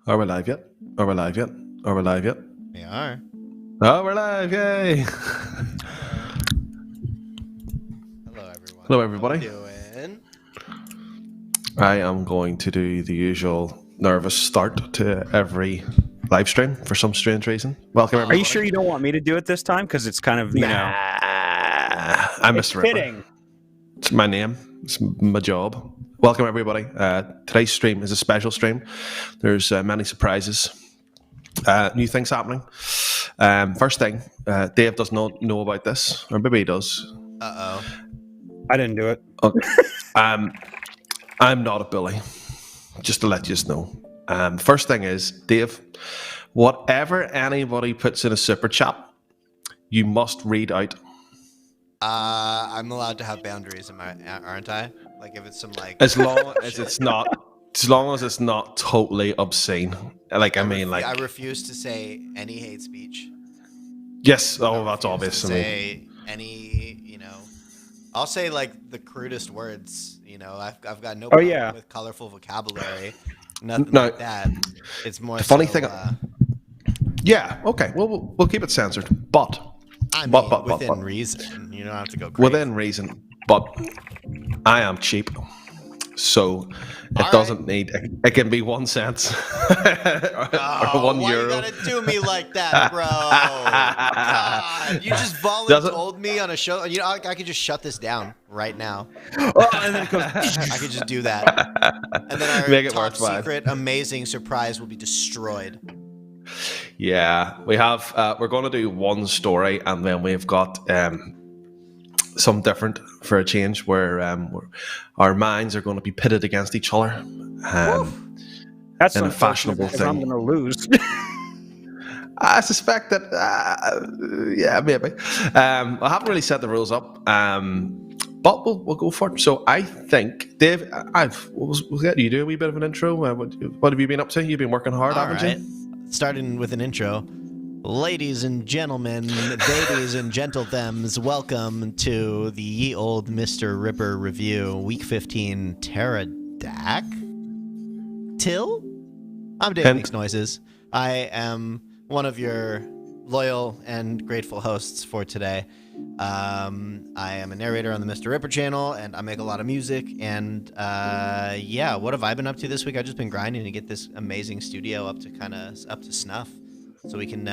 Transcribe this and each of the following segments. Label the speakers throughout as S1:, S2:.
S1: Are we live yet? Are we live yet? Are we live yet?
S2: We are.
S1: Oh, we're live! Yay!
S2: Hello, everyone.
S1: Hello, everybody.
S2: How we doing?
S1: I am going to do the usual nervous start to every live stream for some strange reason. Welcome, everybody.
S3: Are you sure you don't want me to do it this time? Because it's kind of,
S1: I'm MrRipper.
S3: fitting.
S1: It's my name. It's my job. Welcome, everybody. Today's stream is a special stream. There's many surprises. New things happening. First thing, Dave does not know about this, or maybe he does.
S2: Uh-oh.
S3: I didn't do it.
S1: Okay. I'm not a bully, just to let you know. First thing is, Dave, whatever anybody puts in a super chat, you must read out.
S2: I'm allowed to have boundaries, aren't I? Like if it's some like
S1: As long as it's not totally obscene. Like
S2: I refuse to say any hate speech.
S1: Yes, that's obvious.
S2: Say any, I'll say like the crudest words. I've got no problem with colorful vocabulary. Nothing like that. It's more
S1: the funny thing. Yeah. Okay. Well, we'll keep it censored, but
S2: within reason. You don't have to go crazy.
S1: Within reason, but I am cheap, so it doesn't need. It can be 1 cent or €1.
S2: Why you gotta do me like that, bro? God, you just volunteered me on a show. I could just shut this down right now.
S3: And then it goes.
S2: I could just do that, and then our top secret, amazing surprise will be destroyed.
S1: Yeah, we have. We're going to do one story, and then we've got some different for a change, where our minds are going to be pitted against each other.
S3: That's
S1: a fashionable thing.
S3: I'm going to lose.
S1: I suspect that. Yeah, maybe. I haven't really set the rules up. But we'll go for it. So I think, Dave, we'll get you do a wee bit of an intro. What have you been up to? You've been working hard, haven't you?
S2: Starting with an intro. Ladies and gentlemen, babies and gentlethems, welcome to the ye old MrRipper review, week 15, Terra-dack-till? I'm Dave Makes Noises. I am one of your loyal and grateful hosts for today. I am a narrator on the MrRipper channel, and I make a lot of music, and what have I been up to this week? I've just been grinding to get this amazing studio up to snuff, so we can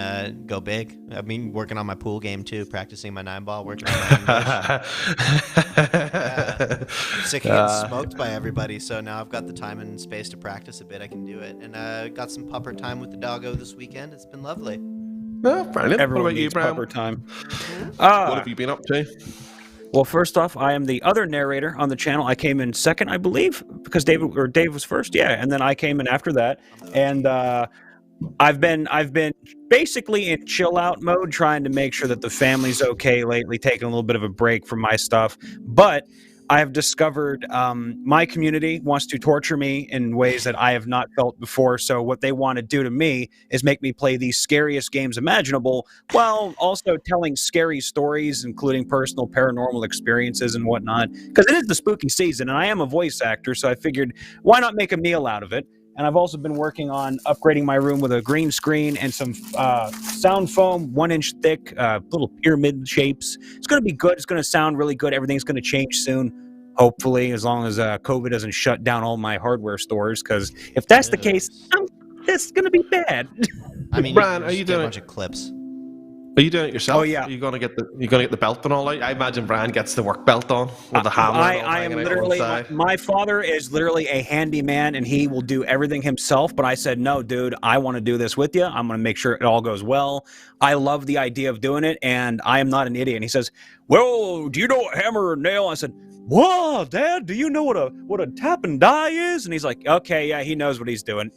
S2: go big. I've been working on my pool game too, practicing my 9-ball, working on my sick of getting smoked by everybody, so now I've got the time and space to practice a bit. I can do it, and got some pupper time with the doggo this weekend. It's been lovely.
S1: Oh, brilliant.
S3: Everyone
S1: what about you,
S3: needs
S1: Brian?
S3: pupper time.
S1: What have you been up to?
S3: Well, first off, I am the other narrator on the channel. I came in second, I believe, because Dave was first. Yeah, and then I came in after that, and I've been basically in chill out mode, trying to make sure that the family's okay lately, taking a little bit of a break from my stuff. But I have discovered my community wants to torture me in ways that I have not felt before. So what they want to do to me is make me play the scariest games imaginable, while also telling scary stories, including personal paranormal experiences and whatnot. Because it is the spooky season, and I am a voice actor, so I figured, why not make a meal out of it? And I've also been working on upgrading my room with a green screen and some sound foam, 1-inch thick, little pyramid shapes. It's going to be good. It's going to sound really good. Everything's going to change soon, hopefully, as long as COVID doesn't shut down all my hardware stores. Because if that's the case, it's going to be bad.
S2: I mean,
S1: Brian, are you doing
S2: a bunch of clips?
S1: Are you doing it yourself?
S3: Oh, yeah.
S1: Are you gonna get the belt and all out? I imagine Brian gets the work belt on with the hammer.
S3: I am literally. My father is literally a handyman, and he will do everything himself. But I said, no, dude, I want to do this with you. I'm going to make sure it all goes well. I love the idea of doing it, and I am not an idiot. And he says, well, do you know what hammer and nail? I said, whoa, Dad, do you know what a tap and die is? And he's like, okay, yeah, he knows what he's doing.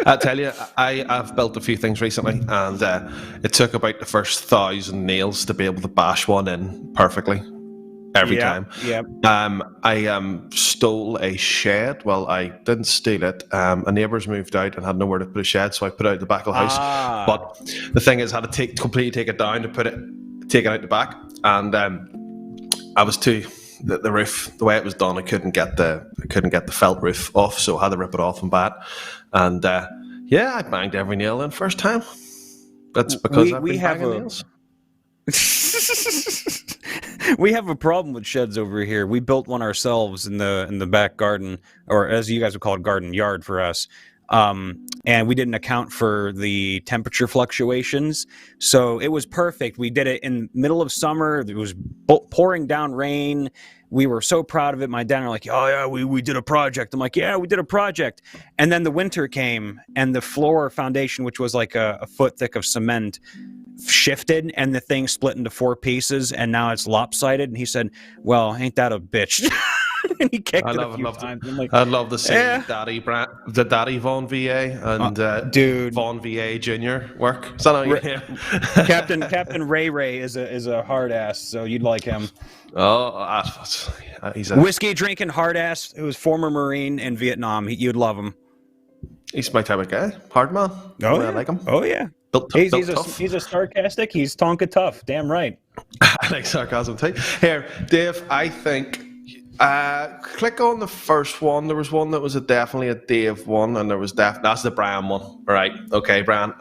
S1: I tell you, I've built a few things recently, and it took about the first 1,000 nails to be able to bash one in perfectly every time.
S3: Yeah.
S1: I stole a shed. Well, I didn't steal it. A neighbour's moved out and had nowhere to put a shed, so I put it out the back of the house. But the thing is, I had to completely take it down to take it out the back, and I was too the roof, the way it was done, I couldn't get the felt roof off, so I had to rip it off and bat. And yeah, I banged every nail in first time. That's because I've been banging nails.
S3: We have a problem with sheds over here. We built one ourselves in the back garden, or as you guys would call it, garden yard for us. And we didn't account for the temperature fluctuations, so it was perfect. We did it in middle of summer. It was pouring down rain. We were so proud of it. My dad and I were like, "Oh yeah, we did a project." I'm like, "Yeah, we did a project." And then the winter came, and the floor foundation, which was like a foot thick of cement, shifted, and the thing split into 4 pieces, and now it's lopsided. And he said, "Well, ain't that a bitch?" And he kicked it a few times.
S1: I'd love to see the Daddy Von VA and
S3: dude
S1: Von VA Junior work. Is that how you hear?
S3: Captain Ray is a hard ass, so you'd like him.
S1: Oh, he's a
S3: whiskey drinking hard ass who was former Marine in Vietnam. You'd love him.
S1: He's my type of guy. Hard man.
S3: Oh,
S1: yeah.
S3: I
S1: like him.
S3: Oh yeah. He's a sarcastic. He's Tonka tough. Damn right.
S1: I like sarcasm too. Here, Dave. I think. Click on the first one. There was one that was definitely a Dave one, and there was that's the Brian one. All right. Okay, Brian.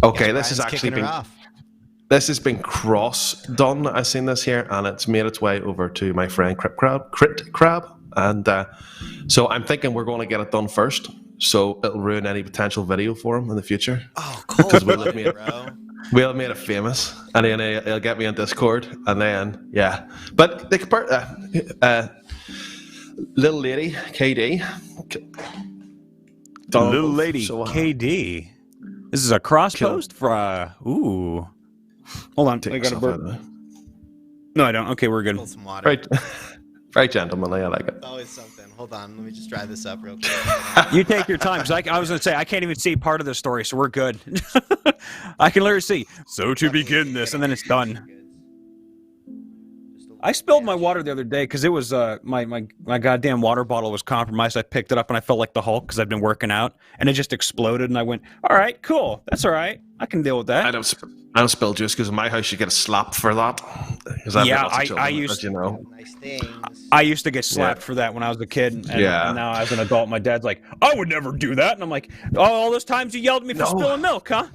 S1: Okay, this has actually been. This has been cross done. I've seen this here, and it's made its way over to my friend Crit Crab, and so I'm thinking we're going to get it done first, so it'll ruin any potential video for him in the future.
S2: Oh, cool. Because
S1: we'll have made it famous, and then he'll get me on Discord, and then yeah. But they compare little lady KD,
S3: little lady KD. This is a cross post for ooh. Hold on, I got a burp. No, I don't. Okay, we're good.
S2: Some water.
S1: Right, gentlemanly. I like it.
S2: It's always something. Hold on, let me just dry this up real quick.
S3: You take your time, because I was going to say, I can't even see part of the story, so we're good. I can literally see, so to begin this, and then it's done. I spilled my water the other day, because it was, my goddamn water bottle was compromised. I picked it up, and I felt like the Hulk, because I've been working out, and it just exploded, and I went, all right, cool, that's all right. I can deal with that.
S1: I don't spill juice, because in my house, you get a slap for that.
S3: Yeah, I used to,
S1: you know.
S3: I used to get slapped for that when I was a kid, and now as an adult, my dad's like, I would never do that, and I'm like, oh, all those times you yelled at me for spilling milk, huh?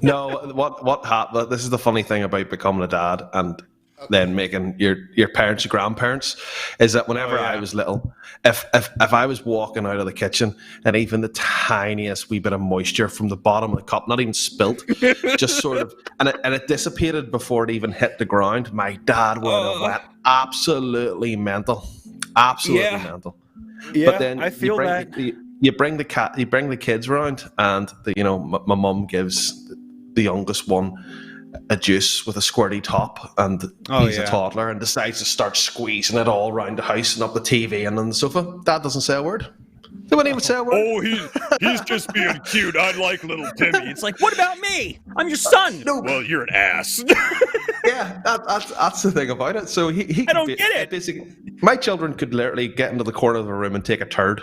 S1: No, what happened? This is the funny thing about becoming a dad and then making your parents your grandparents, is that whenever I was little, if I was walking out of the kitchen and even the tiniest wee bit of moisture from the bottom of the cup, not even spilt, just sort of, and it dissipated before it even hit the ground, my dad would have went absolutely mental. Mental.
S3: Yeah,
S1: but then
S3: I feel that.
S1: You bring the kids around, and my mum gives the youngest one a juice with a squirty top, and he's a toddler and decides to start squeezing it all around the house and up the TV and on the sofa. Dad doesn't say a word. They wouldn't even say a word.
S3: Oh, he's just being cute. I like little Timmy. It's like, what about me? I'm your son.
S1: No.
S3: Well, you're an ass.
S1: Yeah, that's the thing about it. So he
S3: I don't get it.
S1: Basically, my children could literally get into the corner of the room and take a turd,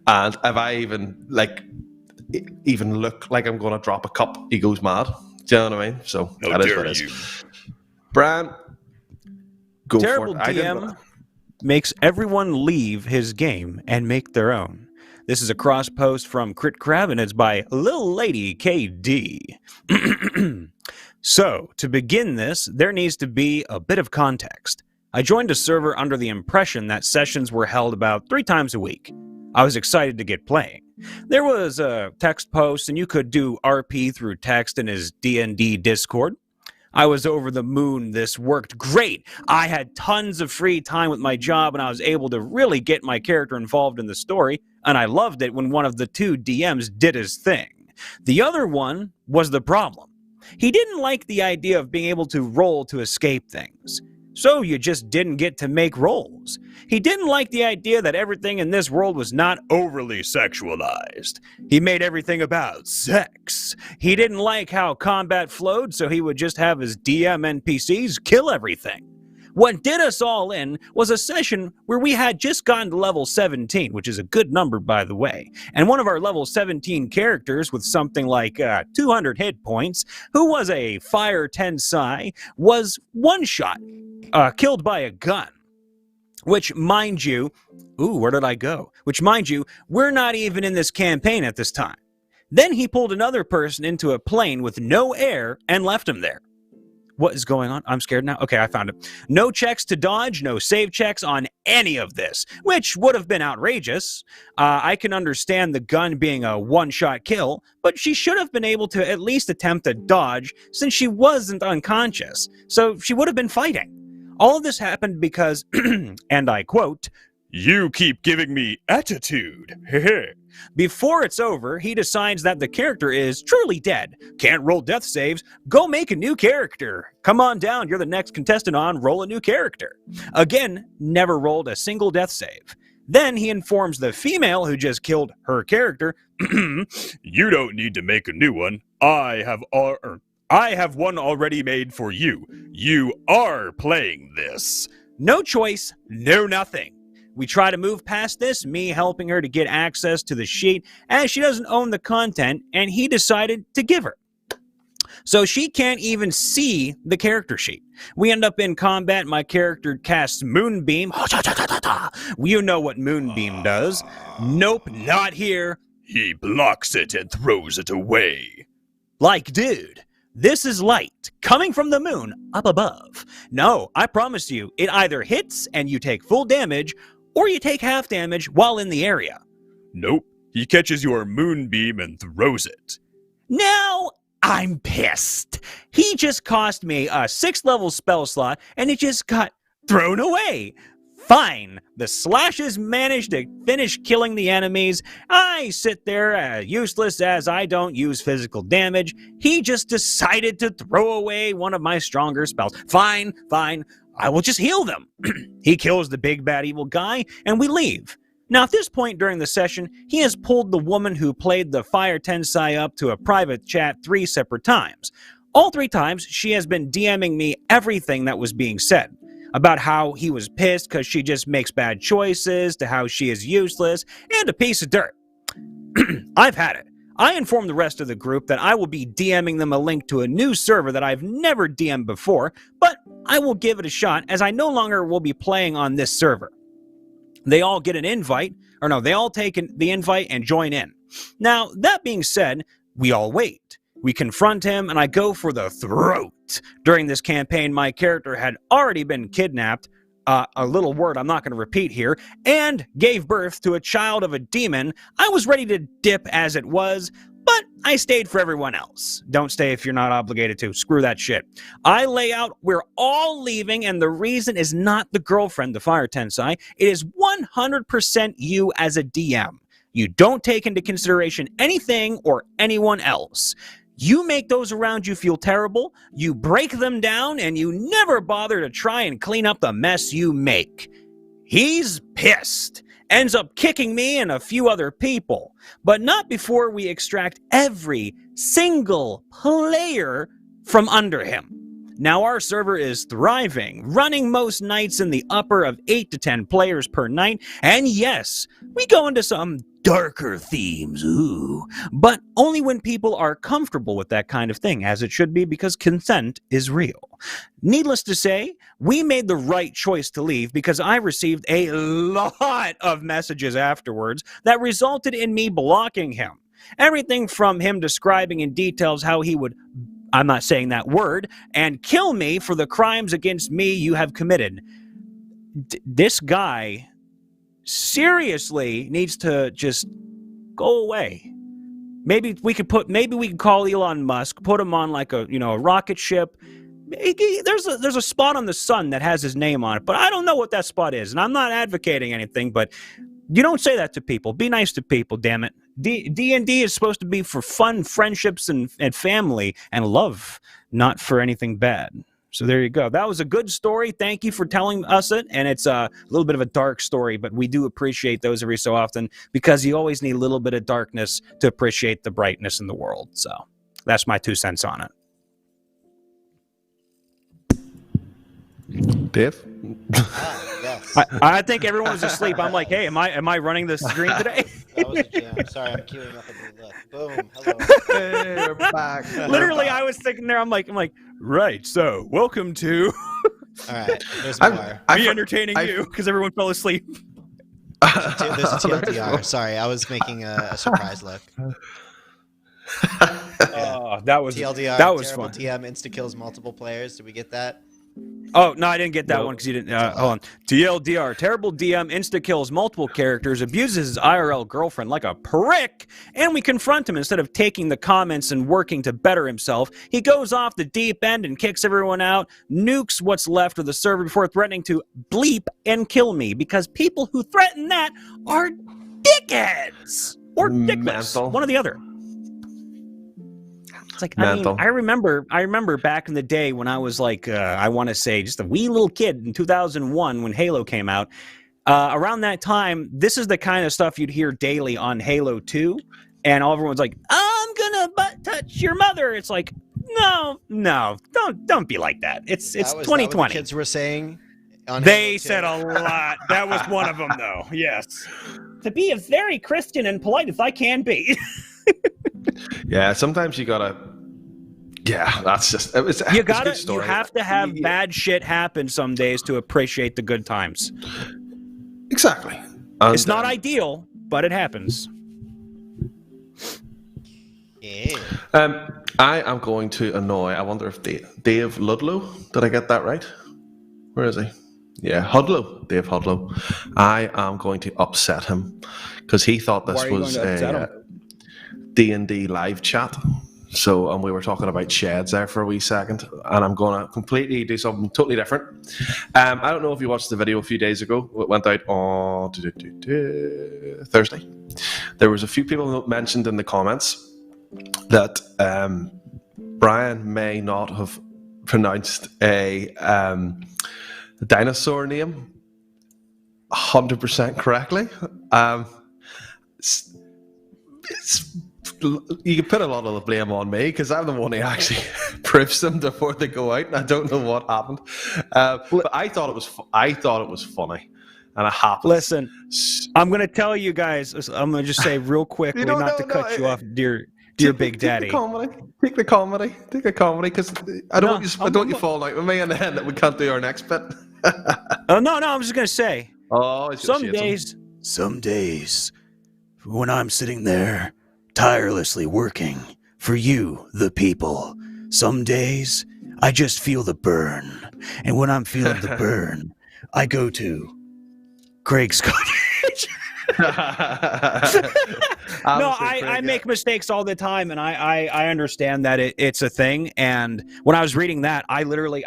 S1: and if I even look like I'm going to drop a cup, he goes mad. Do you know what I mean? So that is what it is. Brian, go
S3: Terrible
S1: for it.
S3: DM makes everyone leave his game and make their own. This is a cross post from Crit Crab, and it's by Lil Lady KD. So, to begin this, there needs to be a bit of context. I joined a server under the impression that sessions were held about 3 times a week. I was excited to get playing. There was a text post, and you could do RP through text in his DnD Discord. I was over the moon. This worked great. I had tons of free time with my job, and I was able to really get my character involved in the story, and I loved it when one of the 2 DMs did his thing. The other one was the problem. He didn't like the idea of being able to roll to escape things. So you just didn't get to make rolls. He didn't like the idea that everything in this world was not overly sexualized. He made everything about sex. He didn't like how combat flowed, so he would just have his DM NPCs kill everything. What did us all in was a session where we had just gotten to level 17, which is a good number, by the way. And one of our level 17 characters with something like 200 hit points, who was a Fire Tensai, was one-shot, killed by a gun. Which, mind you, where did I go? Which, mind you, we're not even in this campaign at this time. Then he pulled another person into a plane with no air and left him there. What is going on? I'm scared now. Okay, I found it. No checks to dodge, no save checks on any of this, which would have been outrageous. I can understand the gun being a one-shot kill, but she should have been able to at least attempt a dodge since she wasn't unconscious, so she would have been fighting. All of this happened because, and I quote, "You keep giving me attitude." Before it's over, he decides that the character is truly dead. Can't roll death saves. Go make a new character. Come on down. You're the next contestant on Roll a New Character. Again, never rolled a single death save. Then he informs the female who just killed her character, "You don't need to make a new one. I have one already made for you. You are playing this." No choice, no nothing. We try to move past this, me helping her to get access to the sheet, as she doesn't own the content, and he decided to give her. So she can't even see the character sheet. We end up in combat. My character casts Moonbeam. You know what Moonbeam does. Nope, not here. He blocks it and throws it away. Like, dude, this is light coming from the moon up above. No, I promise you, it either hits and you take full damage, or you take half damage while in the area. Nope, he catches your moonbeam and throws it. Now, I'm pissed. He just cost me a 6th level spell slot, and it just got thrown away. Fine, the slashes managed to finish killing the enemies. I sit there useless as I don't use physical damage. He just decided to throw away one of my stronger spells. Fine, I will just heal them. He kills the big bad evil guy, and we leave. Now, at this point during the session, he has pulled the woman who played the Fire Tensai up to a private chat 3 separate times. All 3 times, she has been DMing me everything that was being said. About how he was pissed because she just makes bad choices, to how she is useless, and a piece of dirt. I've had it. I informed the rest of the group that I will be DMing them a link to a new server that I've never DM'd before, but I will give it a shot as I no longer will be playing on this server. They all get an invite, they all take the invite and join in. Now, that being said, we all wait. We confront him, and I go for the throat. During this campaign, my character had already been kidnapped, a little word I'm not going to repeat here, and gave birth to a child of a demon. I was ready to dip as it was, but I stayed for everyone else. Don't stay if you're not obligated to. Screw that shit. I lay out, we're all leaving, and the reason is not the girlfriend, the Fire Tensai. It is 100% you as a DM. You don't take into consideration anything or anyone else. You make those around you feel terrible, you break them down, and you never bother to try and clean up the mess you make. He's pissed. Ends up kicking me and a few other people, but not before we extract every single player from under him. Now our server is thriving, running most nights in the upper of 8 to 10 players per night, and yes, we go into some darker themes, but only when people are comfortable with that kind of thing, as it should be, because consent is real. Needless to say, we made the right choice to leave because I received a lot of messages afterwards that resulted in me blocking him. Everything from him describing in details how he would, I'm not saying that word, and kill me for the crimes against me you have committed. This guy seriously needs to just go away. Maybe we could call Elon Musk, put him on like a rocket ship. There's a spot on the sun that has his name on it, but I don't know what that spot is, and I'm not advocating anything, but you don't say that to people. Be nice to people, damn it. D&D is supposed to be for fun, friendships, and family, and love, not for anything bad. So there you go. That was a good story. Thank you for telling us it. And it's a little bit of a dark story, but we do appreciate those every so often because you always need a little bit of darkness to appreciate the brightness in the world. So that's my 2 cents on it.
S1: Dave?
S2: Yes.
S3: I think everyone's asleep. I'm like, hey, am I running the screen today?
S2: That was a jam. Sorry, I'm queuing up a new look. Boom. Hello.
S1: Hey, we're back.
S3: Literally, I was sitting there. I'm like, right. So, welcome to
S2: All right. There's
S1: I'm-
S2: more.
S3: me entertaining you because everyone fell asleep.
S2: There's a TLDR. Sorry, I was making a surprise look.
S3: Oh, that was
S2: TLDR.
S3: that was
S2: terrible
S3: fun.
S2: TM insta kills multiple players. Did we get that?
S3: Oh no, I didn't get that
S1: Nope.
S3: one because you didn't. Hold on. TLDR. Terrible DM insta kills multiple characters, abuses his IRL girlfriend like a prick, and we confront him instead of taking the comments and working to better himself. He goes off the deep end and kicks everyone out, nukes what's left of the server before threatening to bleep and kill me because people who threaten that are dickheads or dickless,
S1: Mental.
S3: one or the other. It's like,
S1: Mental.
S3: I remember back in the day when I was like, I want to say just a wee little kid in 2001 when Halo came out. Around that time, this is the kind of stuff you'd hear daily on Halo 2. And everyone's like, I'm gonna butt touch your mother. It's like, no, don't be like that. It's
S2: That was
S3: 2020.
S2: that what the kids were saying. On
S3: They
S2: Halo 2?
S3: said a lot. That was one of them, though. Yes. To be as very Christian and polite as I can be.
S1: Yeah, sometimes you gotta. Yeah, that's just. It's a good
S3: You
S1: story.
S3: have to have bad shit happen some days to appreciate the good times.
S1: Exactly. And,
S3: It's not ideal, but it happens.
S2: Yeah.
S1: I am going to annoy. I wonder if Dave Ludlow. Did I get that right? Where is he? Yeah, Hudlow. Dave Hudlow. I am going to upset him because he thought this
S3: Why are you
S1: was
S3: going to upset
S1: a D&D live chat. So, and we were talking about sheds there for a wee second, and I'm going to completely do something totally different. I don't know if you watched the video a few days ago. It went out on Thursday. There was a few people who mentioned in the comments that Brian may not have pronounced a dinosaur name 100% correctly. You can put a lot of the blame on me because I'm the one who actually proofs them before they go out, and I don't know what happened. But I thought it was funny, and it happened.
S3: Listen, I'm going to tell you guys. I'm going to just say real quickly, not to cut you off, dear Big Daddy.
S1: Take the comedy, because I don't want you falling out with me, and then we can't do our next bit.
S3: Oh no, I'm just going to say.
S1: Oh,
S3: Some days, when I'm sitting there tirelessly working for you, the people, some days I just feel the burn. And when I'm feeling the burn, I go to Craig's Cottage. No, I make mistakes all the time, and I understand that it's a thing. And when I was reading that, I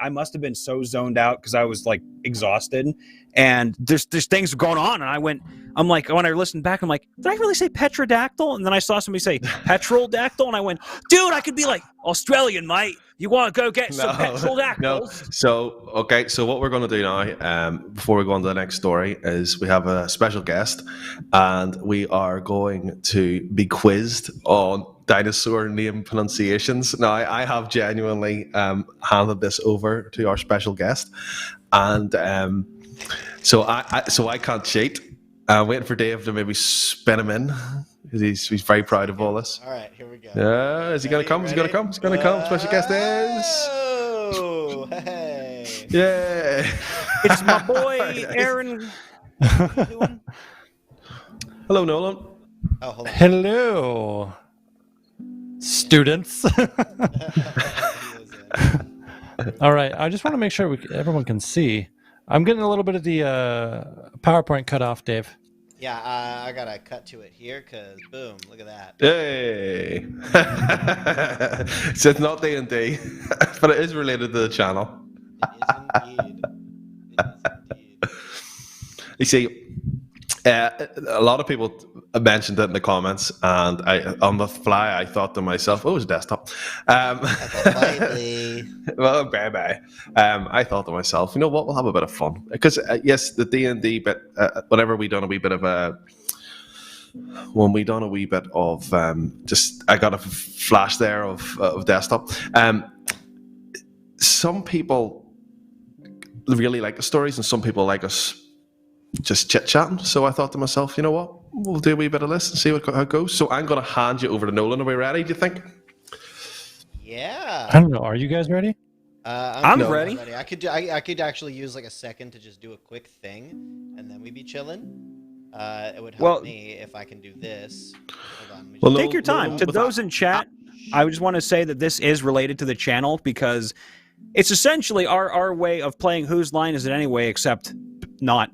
S3: must have been so zoned out because I was like exhausted, and there's things going on, and I'm like, when I listened back, I'm like, did I really say Terra-dack-till? And then I saw somebody say petrol-dack-till, and I went, dude, I could be like Australian, mate. You want to go get some petrol-dack-tils?
S1: No. So what we're going to do now, before we go on to the next story, is we have a special guest, and we are going to be quizzed on dinosaur name pronunciations. Now, I have genuinely handed this over to our special guest, and so I can't cheat. I'm waiting for Dave to maybe spin him in because he's very proud of all this.
S2: All right, here we go.
S1: Is he going to come? Is he going to come? He's going to come. Special guest is.
S2: Oh, hey.
S1: Yeah.
S3: It's my boy, Aaron.
S1: Hello, Nolan.
S2: Oh, hold on.
S4: Hello, students. All right, I just want to make sure everyone can see. I'm getting a little bit of the PowerPoint cut off, Dave.
S2: Yeah, I gotta cut to it here because boom, look at that.
S1: Hey. So it's not D&D, but it is related to the channel.
S2: It is indeed. It is indeed.
S1: You see, a lot of people mentioned it in the comments, and on the fly, I thought to myself, "Oh, it's a desktop." Well, bye. I thought to myself, you know what? We'll have a bit of fun because yes, the D&D bit. Whenever we done a wee bit of just I got a flash there of desktop. Some people really like the stories, and some people like us just chit-chatting. So I thought to myself, you know what? We'll do a wee bit of this and see how it goes. So I'm going to hand you over to Nolan. Are we ready, do you think?
S2: Yeah.
S4: I don't know. Are you guys ready?
S3: I'm ready.
S2: I could actually use like a second to just do a quick thing, and then we'd be chilling. It would help me if I can do this. Hold on.
S1: Well,
S3: Take your time. To those in chat, I just want to say that this is related to the channel because it's essentially our way of playing Whose Line Is It Anyway, except not.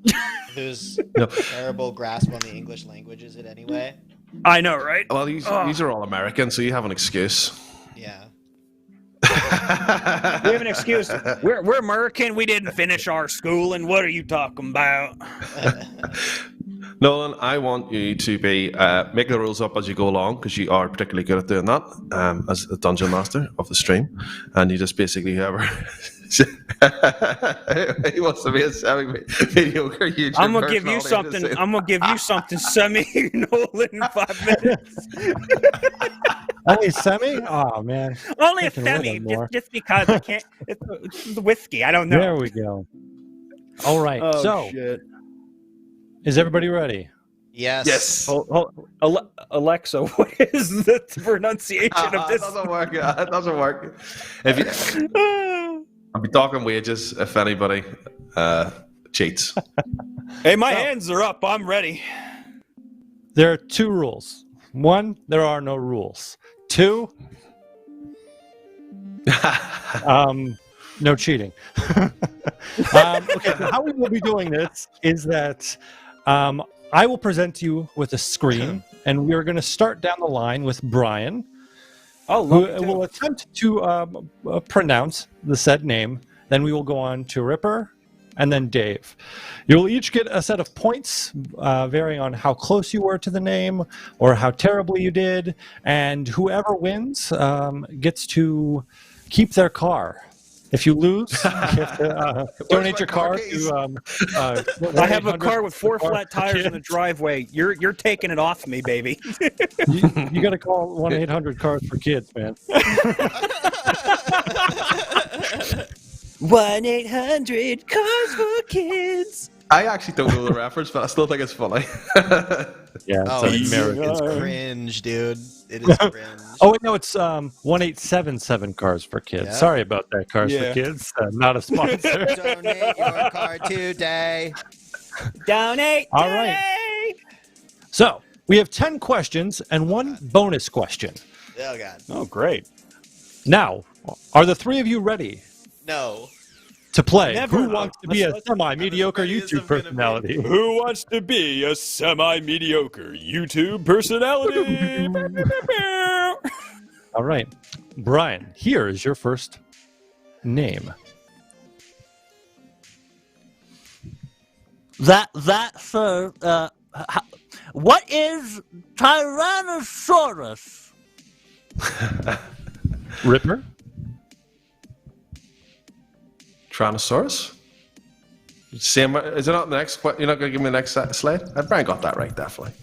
S2: Whose terrible grasp on the English language is it anyway?
S3: I know, right?
S1: Well, these are all American, so you have an excuse.
S2: Yeah.
S3: We have an excuse. We're American. We didn't finish our school, and what are you talking about?
S1: Nolan, I want you to be make the rules up as you go along, because you are particularly good at doing that as the dungeon master of the stream, and you just basically whoever he wants to be a semi-mediocre YouTuber.
S3: I'm gonna give you something. I'm gonna give you something semi Nolan in 5 minutes.
S4: Only semi? Oh man.
S3: Only a
S4: Thinking a little
S3: semi,
S4: more.
S3: just because I can't. It's the whiskey. I don't know.
S4: There we go. All right.
S3: Oh,
S4: so,
S3: shit.
S4: is everybody ready?
S2: Yes.
S1: Yes.
S3: Alexa, what is the pronunciation of this?
S1: It doesn't work. It doesn't work. If you, I'll be talking wages if anybody cheats.
S3: Hey, my hands are up. I'm ready.
S4: There are 2 rules. 1, there are no rules. 2, no cheating. Okay, so how we will be doing this is that I will present you with a screen, and we are going to start down the line with Brian, who will attempt to pronounce the said name. Then we will go on to Ripper, and then Dave. You'll each get a set of points varying on how close you were to the name or how terribly you did, and whoever wins gets to keep their car. If you lose, you have to donate your car to...
S3: I have a car with 4 flat tires in the driveway. You're taking it off me, baby.
S4: You got to call 1-800-CARS-FOR-KIDS, man.
S3: 1-800-CARS-FOR-KIDS.
S1: I actually don't know the reference, but I still think it's funny.
S4: Yeah,
S2: Oh,
S4: it's American.
S2: it's cringe, dude. It is cringe.
S4: Oh, wait, no, it's 1877 Cars for Kids.
S2: Yeah.
S4: Sorry about that, Cars for Kids. Not a sponsor.
S2: Donate your car today.
S3: Donate.
S4: All right. So, we have 10 questions and 1 bonus question.
S2: Oh, God.
S3: Oh, great.
S4: Now, are the 3 of you ready
S2: No.
S4: to play?
S3: Never.
S4: Who wants to be a semi-mediocre
S2: ready as I'm
S4: YouTube
S2: gonna be.
S4: personality?
S3: Who wants to be a semi-mediocre YouTube personality?
S4: All right. Brian, here is your first name.
S5: Sir, what is Tyrannosaurus?
S4: Ripper?
S1: Tyrannosaurus? Same, is it not the next? You're not going to give me the next slide? Brian got that right, definitely.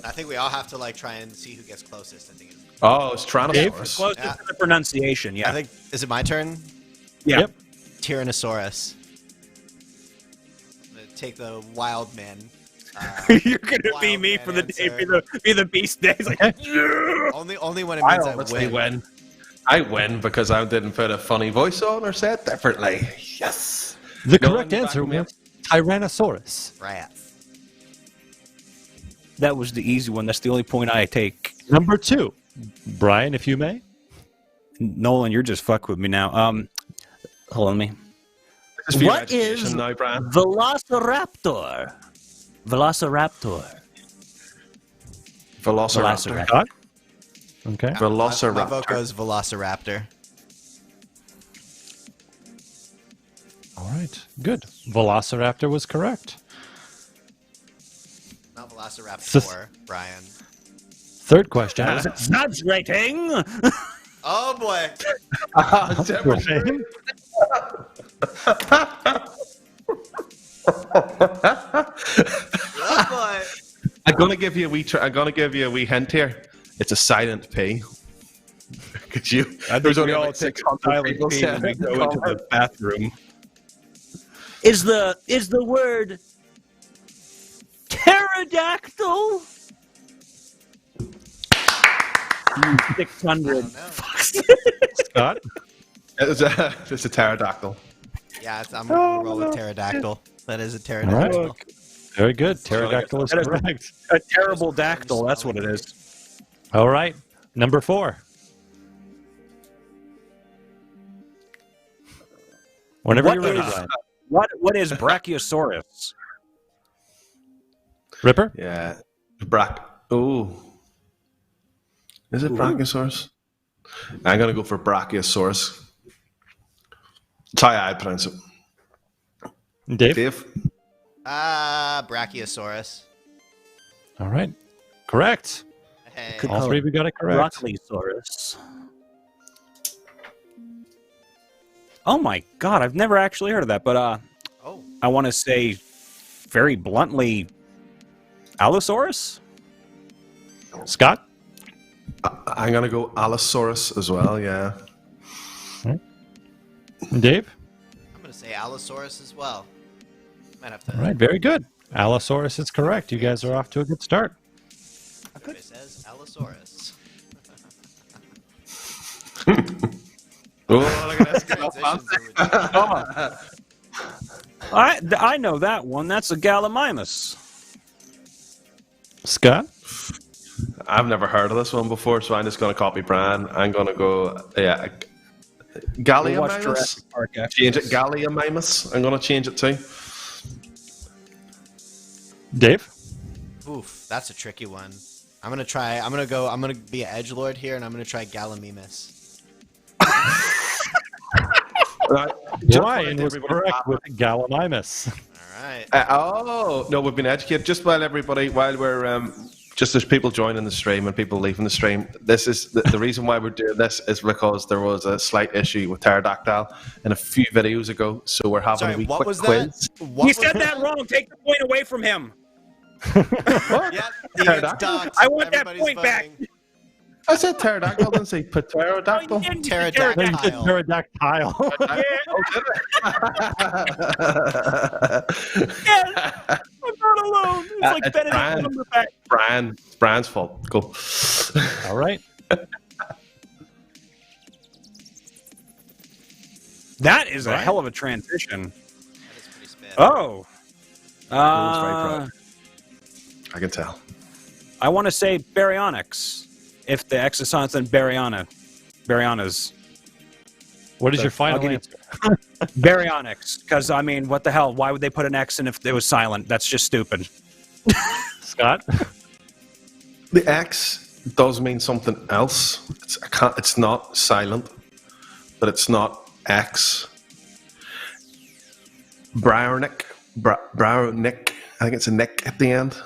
S2: I think we all have to like try and see who gets closest. I think it's...
S1: Oh, it's Tyrannosaurus.
S3: Closest to the pronunciation, yeah.
S2: I think, is it my turn?
S3: Yeah.
S4: Yep.
S2: Tyrannosaurus. I'm gonna take the wild man.
S3: You're gonna be
S2: wild
S3: me
S2: man
S3: for the day,
S2: answer.
S3: be the beast days. Like, yeah!
S2: Only when it
S1: I
S2: means I
S1: honestly
S2: win.
S1: win. I win because I didn't put a funny voice on or say it differently. Yes.
S4: The
S1: No,
S4: correct
S1: back
S4: answer
S1: me up.
S4: was Tyrannosaurus.
S2: Rats.
S3: That was the easy one. That's the only point I take.
S4: Number 2. Brian, if you may.
S3: Nolan, you're just fuck with me now. Hold on me.
S1: This is for your
S5: What
S1: education
S5: is
S1: now, Brian?
S5: Velociraptor? Velociraptor.
S1: Velociraptor.
S4: Scott? Okay.
S2: My
S1: Velociraptor.
S2: vote goes Velociraptor.
S4: All right. Good. Velociraptor was correct.
S2: Not Velociraptor, Brian.
S4: Third question.
S3: Exaggerating.
S2: Oh boy.
S4: Brian?
S2: Oh boy.
S1: I'm gonna give you a wee hint here. It's a silent P. Could you?
S3: I
S1: There's
S3: think we
S1: only
S3: all
S1: like
S3: take
S1: 600
S3: silent
S1: people
S3: P
S1: saying
S3: when we go into the bathroom.
S5: Is the word Terra-dack-till?
S3: 600.
S4: Scott?
S1: It's a pterodactyl.
S2: Yeah, I'm gonna roll with pterodactyl. That is a pterodactyl.
S4: Very good. Pterodactyl is correct.
S3: A terrible dactyl, that's what it is.
S4: All right. Number 4. Whenever you're ready, Brian.
S3: What is Brachiosaurus?
S4: Ripper?
S1: Yeah. Ooh. Is it Brachiosaurus? I'm going to go for Brachiosaurus. That's how I pronounce it.
S4: Dave?
S2: Brachiosaurus.
S4: All right. Correct.
S2: Hey.
S4: All three we got it correct.
S5: Brachiosaurus.
S3: Oh my god, I've never actually heard of that, but I want to say very bluntly Allosaurus?
S4: Scott?
S1: I'm going to go Allosaurus as well, yeah.
S4: Dave?
S2: I'm gonna say Allosaurus as well. Might have to.
S4: All right, very good. Allosaurus is correct. You guys are off to a good start.
S2: It says Allosaurus.
S1: Oh, look at this.
S2: Transitions are ridiculous.
S3: I know that one. That's a Gallimimus.
S4: Scott?
S1: I've never heard of this one before, so I'm just going to copy Brian. I'm going to go, yeah, Gallimimus. Change it, Gallimimus. I'm going to change it too.
S4: Dave?
S2: Oof, that's a tricky one. I'm gonna be an edgelord here, and I'm gonna try Gallimimus.
S4: Brian was correct with Gallimimus.
S2: All right.
S1: No, we've been educated. Just while we're just as people joining the stream and people leaving the stream, this is the reason why we're doing this is because there was a slight issue with Terra-dack-till in a few videos ago, so we're having a wee
S2: what
S1: quick
S2: was
S1: quiz.
S2: that?
S3: He said that wrong. Take the point away from him.
S2: Yeah, he gets docked.
S3: I want that
S2: Everybody's
S3: point back.
S2: voting.
S1: I said pterodactyl, didn't say pterodactyl.
S2: Terra-dack-till.
S4: Pterodactyl.
S3: I'm not alone. It's like Benedict Cumberbatch.
S1: Brian's fault. Go.
S4: All right.
S3: That is a hell of a transition.
S2: That is pretty spit.
S3: Oh.
S1: I can tell.
S3: I want to say baryonyx. If the X is silent, then baryonyx.
S4: What is your final answer?
S3: Baryonyx. Because, I mean, what the hell? Why would they put an X in if it was silent? That's just stupid.
S4: Scott?
S1: The X does mean something else. It's not silent, but it's not X. Bryonic. Bryonic. I think it's a nick at the end.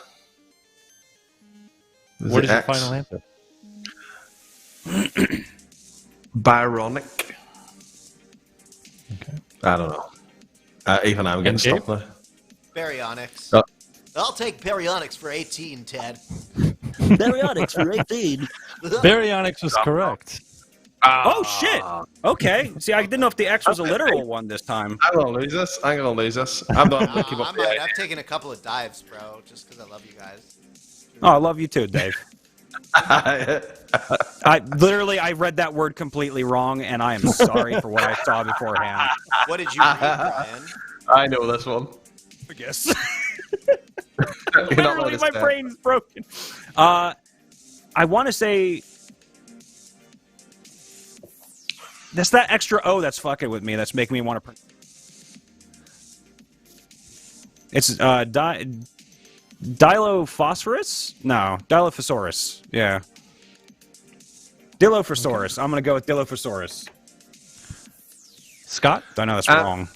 S4: What is your final answer?
S1: Byronic.
S4: Okay.
S1: I don't know. Even I'm getting stuck now.
S2: Baryonyx.
S1: Oh.
S2: I'll take baryonyx for 18, Ted.
S5: Baryonyx for 18.
S4: Baryonyx was correct.
S3: Oh, shit. Okay. See, I didn't know if the X was a literal one this time.
S1: I'm going to lose this. I'm going to keep up.
S2: I've taken a couple of dives, bro, just because I love you guys.
S3: Oh, I love you too, Dave. I read that word completely wrong, and I am sorry for what I saw beforehand.
S2: What did you read, Brian?
S1: I know this one.
S3: I guess.
S1: You're not
S3: Literally,
S1: letting
S3: my
S1: us down.
S3: brain's broken. I want to say that's that extra O that's fucking with me. That's making me want to. It's Dilophosaurus? No, Dilophosaurus. Yeah. Dilophosaurus. Okay. I'm going to go with Dilophosaurus.
S4: Scott?
S3: I know that's wrong.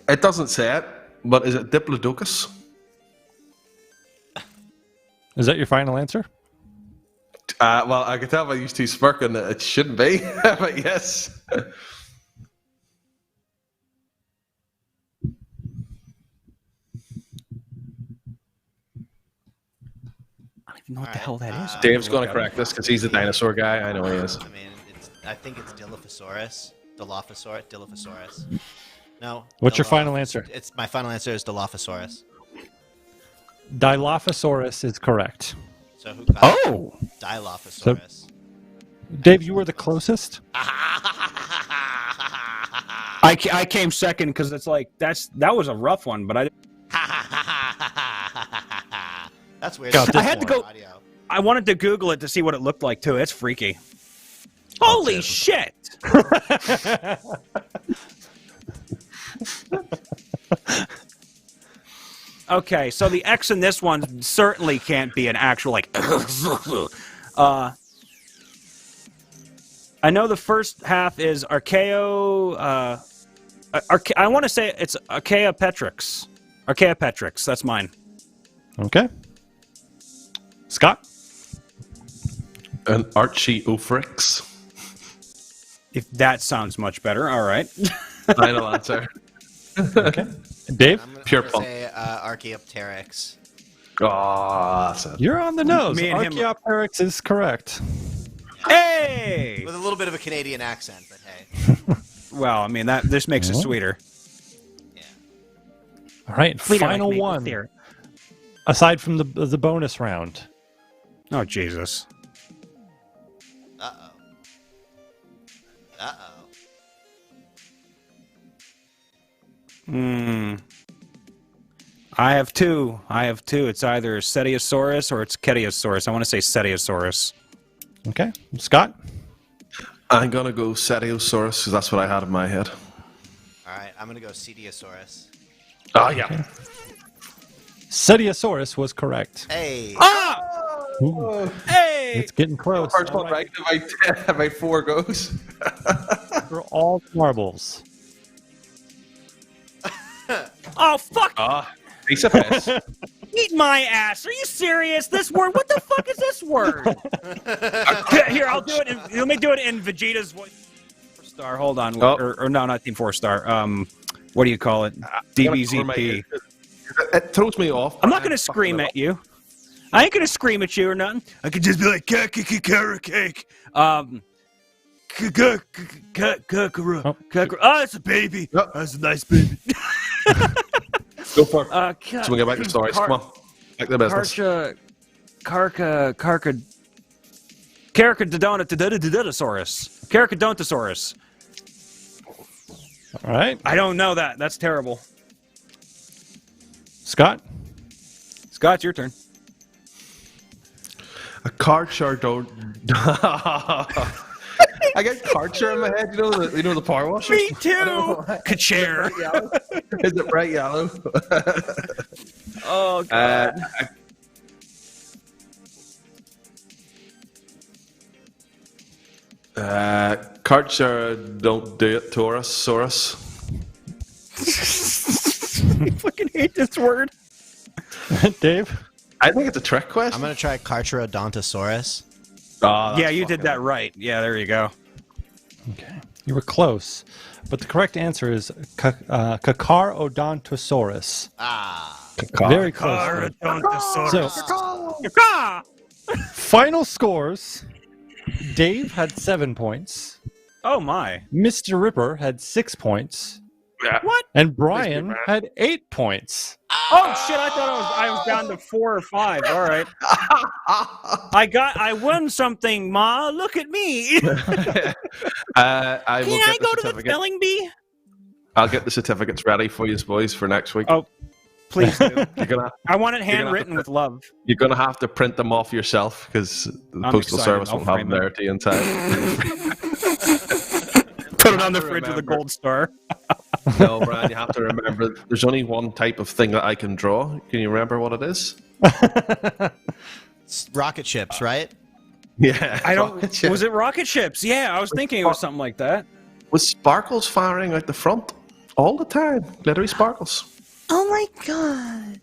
S1: It doesn't say it, but is it Diplodocus?
S4: Is that your final answer?
S1: Well, I can tell by you two smirking that it shouldn't be, but yes.
S3: You know what the hell that is?
S1: Dave's going to correct this because he's a dinosaur guy. I know he is.
S2: I mean, I think it's Dilophosaurus. Dilophosaurus. No.
S4: What's your final answer?
S2: It's my final answer is Dilophosaurus.
S4: Dilophosaurus is correct.
S2: So who got
S3: Oh!
S2: Dilophosaurus?
S4: Dave, you were the closest.
S3: I came second because it's like that was a rough one, but I
S2: That's weird.
S4: Got
S3: I had to go.
S2: Audio.
S3: I wanted to Google it to see what it looked like too. It's freaky. Holy shit! Okay, so the X in this one certainly can't be an actual like. I know the first half is Archaeo. I want to say it's Archaeopetrix. Archaeopetrix. That's mine.
S4: Okay. Scott?
S1: An Archaeophrix.
S3: If that sounds much better, all right.
S1: Final answer.
S4: Okay. Dave?
S1: Pure
S2: I'm gonna
S1: punk.
S2: say Archaeopteryx.
S1: Oh, that's it.
S4: You're on the nose.
S3: Me and him-
S4: Archaeopteryx is correct.
S3: Hey!
S2: With a little bit of a Canadian accent, but hey.
S3: Well, I mean this makes it sweeter.
S2: Yeah.
S4: All right, final one. Aside from the bonus round.
S3: Oh Jesus!
S2: Uh-oh. Uh-oh.
S3: I have two. It's either Cetiosaurus or it's Ketiosaurus. I want to say Cetiosaurus.
S4: Okay. Scott?
S1: I'm gonna go Cetiosaurus because that's what I had in my head.
S2: All right, I'm going to go Cetiosaurus.
S1: Oh yeah.
S4: Cetiosaurus was correct.
S2: Hey.
S4: Ooh,
S3: Hey!
S4: it's getting close.
S1: First
S4: All
S1: one
S4: right,
S1: right. About 4 goes.
S4: for all marbles.
S3: Oh fuck!
S1: Ah, piece of piss.
S3: Eat my ass! Are you serious? This word? What the fuck is this word? Here, I'll do it. Let me do it in Vegeta's voice. 4-star. Hold on.
S1: Oh.
S3: Or no, not Team 4-star. What do you call it? DBZP.
S1: It throws me off.
S3: I'm not gonna scream at you. I ain't gonna scream at you or nothing. I could just be like, carrot cake. Oh, it's a baby.
S1: Yep.
S3: That's a nice baby.
S1: Go for it.
S3: God.
S1: So we get back to stories. Come on. Back to business.
S3: Caracodontosaurus.
S4: All right.
S3: I don't know that. That's terrible.
S4: Scott?
S3: Scott, your turn.
S1: A Karcher. I get Karcher in my head. You know the power washer.
S3: Me too. Ka-chair.
S1: Is it bright yellow?
S3: Oh God.
S1: Karcher, don't do it, Taurus.
S3: I fucking hate this word.
S4: Dave?
S1: I think it's a trick question.
S2: I'm going to try Carcharodontosaurus.
S3: Yeah, you did that right. Yeah, there you go.
S4: Okay. You were close. But the correct answer is Cacarodontosaurus.
S2: Ah.
S4: Very close. So, final scores. Dave had 7 points.
S3: Oh my.
S4: Mr. Ripper had 6 points.
S1: Yeah.
S3: What?
S4: And Brian had 8 points.
S3: Oh shit! I thought I was down to 4 or 5. All right. I won something, Ma. Look at me.
S1: Can I
S3: Can I go to the spelling bee?
S1: I'll get the certificates ready for you boys for next week.
S3: Oh, please do.
S1: You're
S3: I want it handwritten with love.
S1: gonna have to print them off yourself because the
S3: I'm
S1: postal
S3: excited.
S1: service
S3: I'll
S1: won't have
S3: frame
S1: them
S3: it.
S1: there to you in time.
S3: Put it on the fridge with a gold star.
S1: No, Brian, you have to remember there's only one type of thing that I can draw. Can you remember what it is?
S2: It's rocket ships, right?
S1: Yeah.
S3: I don't. Was it rocket ships? Yeah, I was thinking it was something like that.
S1: With sparkles firing out the front all the time. Glittery sparkles.
S5: Oh my god.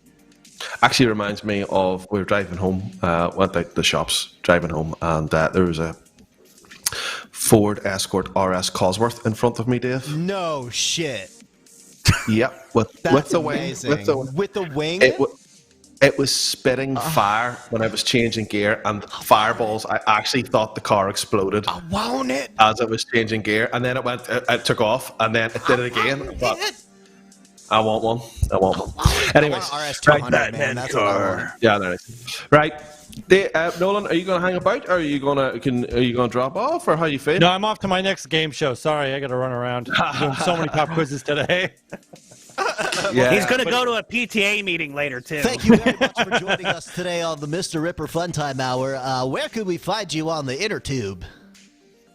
S1: Actually reminds me of we were driving home, went out the shops, driving home, and there was a Ford Escort RS Cosworth in front of me, Dave.
S2: No shit.
S1: Yep, with
S2: That's
S1: the wing.
S2: amazing.
S1: With the
S2: wing?
S1: it was spitting fire when I was changing gear, and fireballs. I actually thought the car exploded
S2: I want it.
S1: as I was changing gear, and then it took off, and then it did it again. I thought, I want one. I want one.
S2: I
S1: Anyways,
S2: want RS
S1: right.
S2: 200, man. That's what I want.
S1: Yeah, there it is. Right. Nolan, are you going to hang about, or are you going to drop off, or how you feel?
S4: No, I'm off to my next game show. Sorry, I got to run around. I'm doing so many pop quizzes today.
S1: Yeah.
S3: He's going to go to a PTA meeting later, too.
S2: Thank you very much for joining us today on the Mr. Ripper Fun Time Hour. Where could we find you on the inner tube?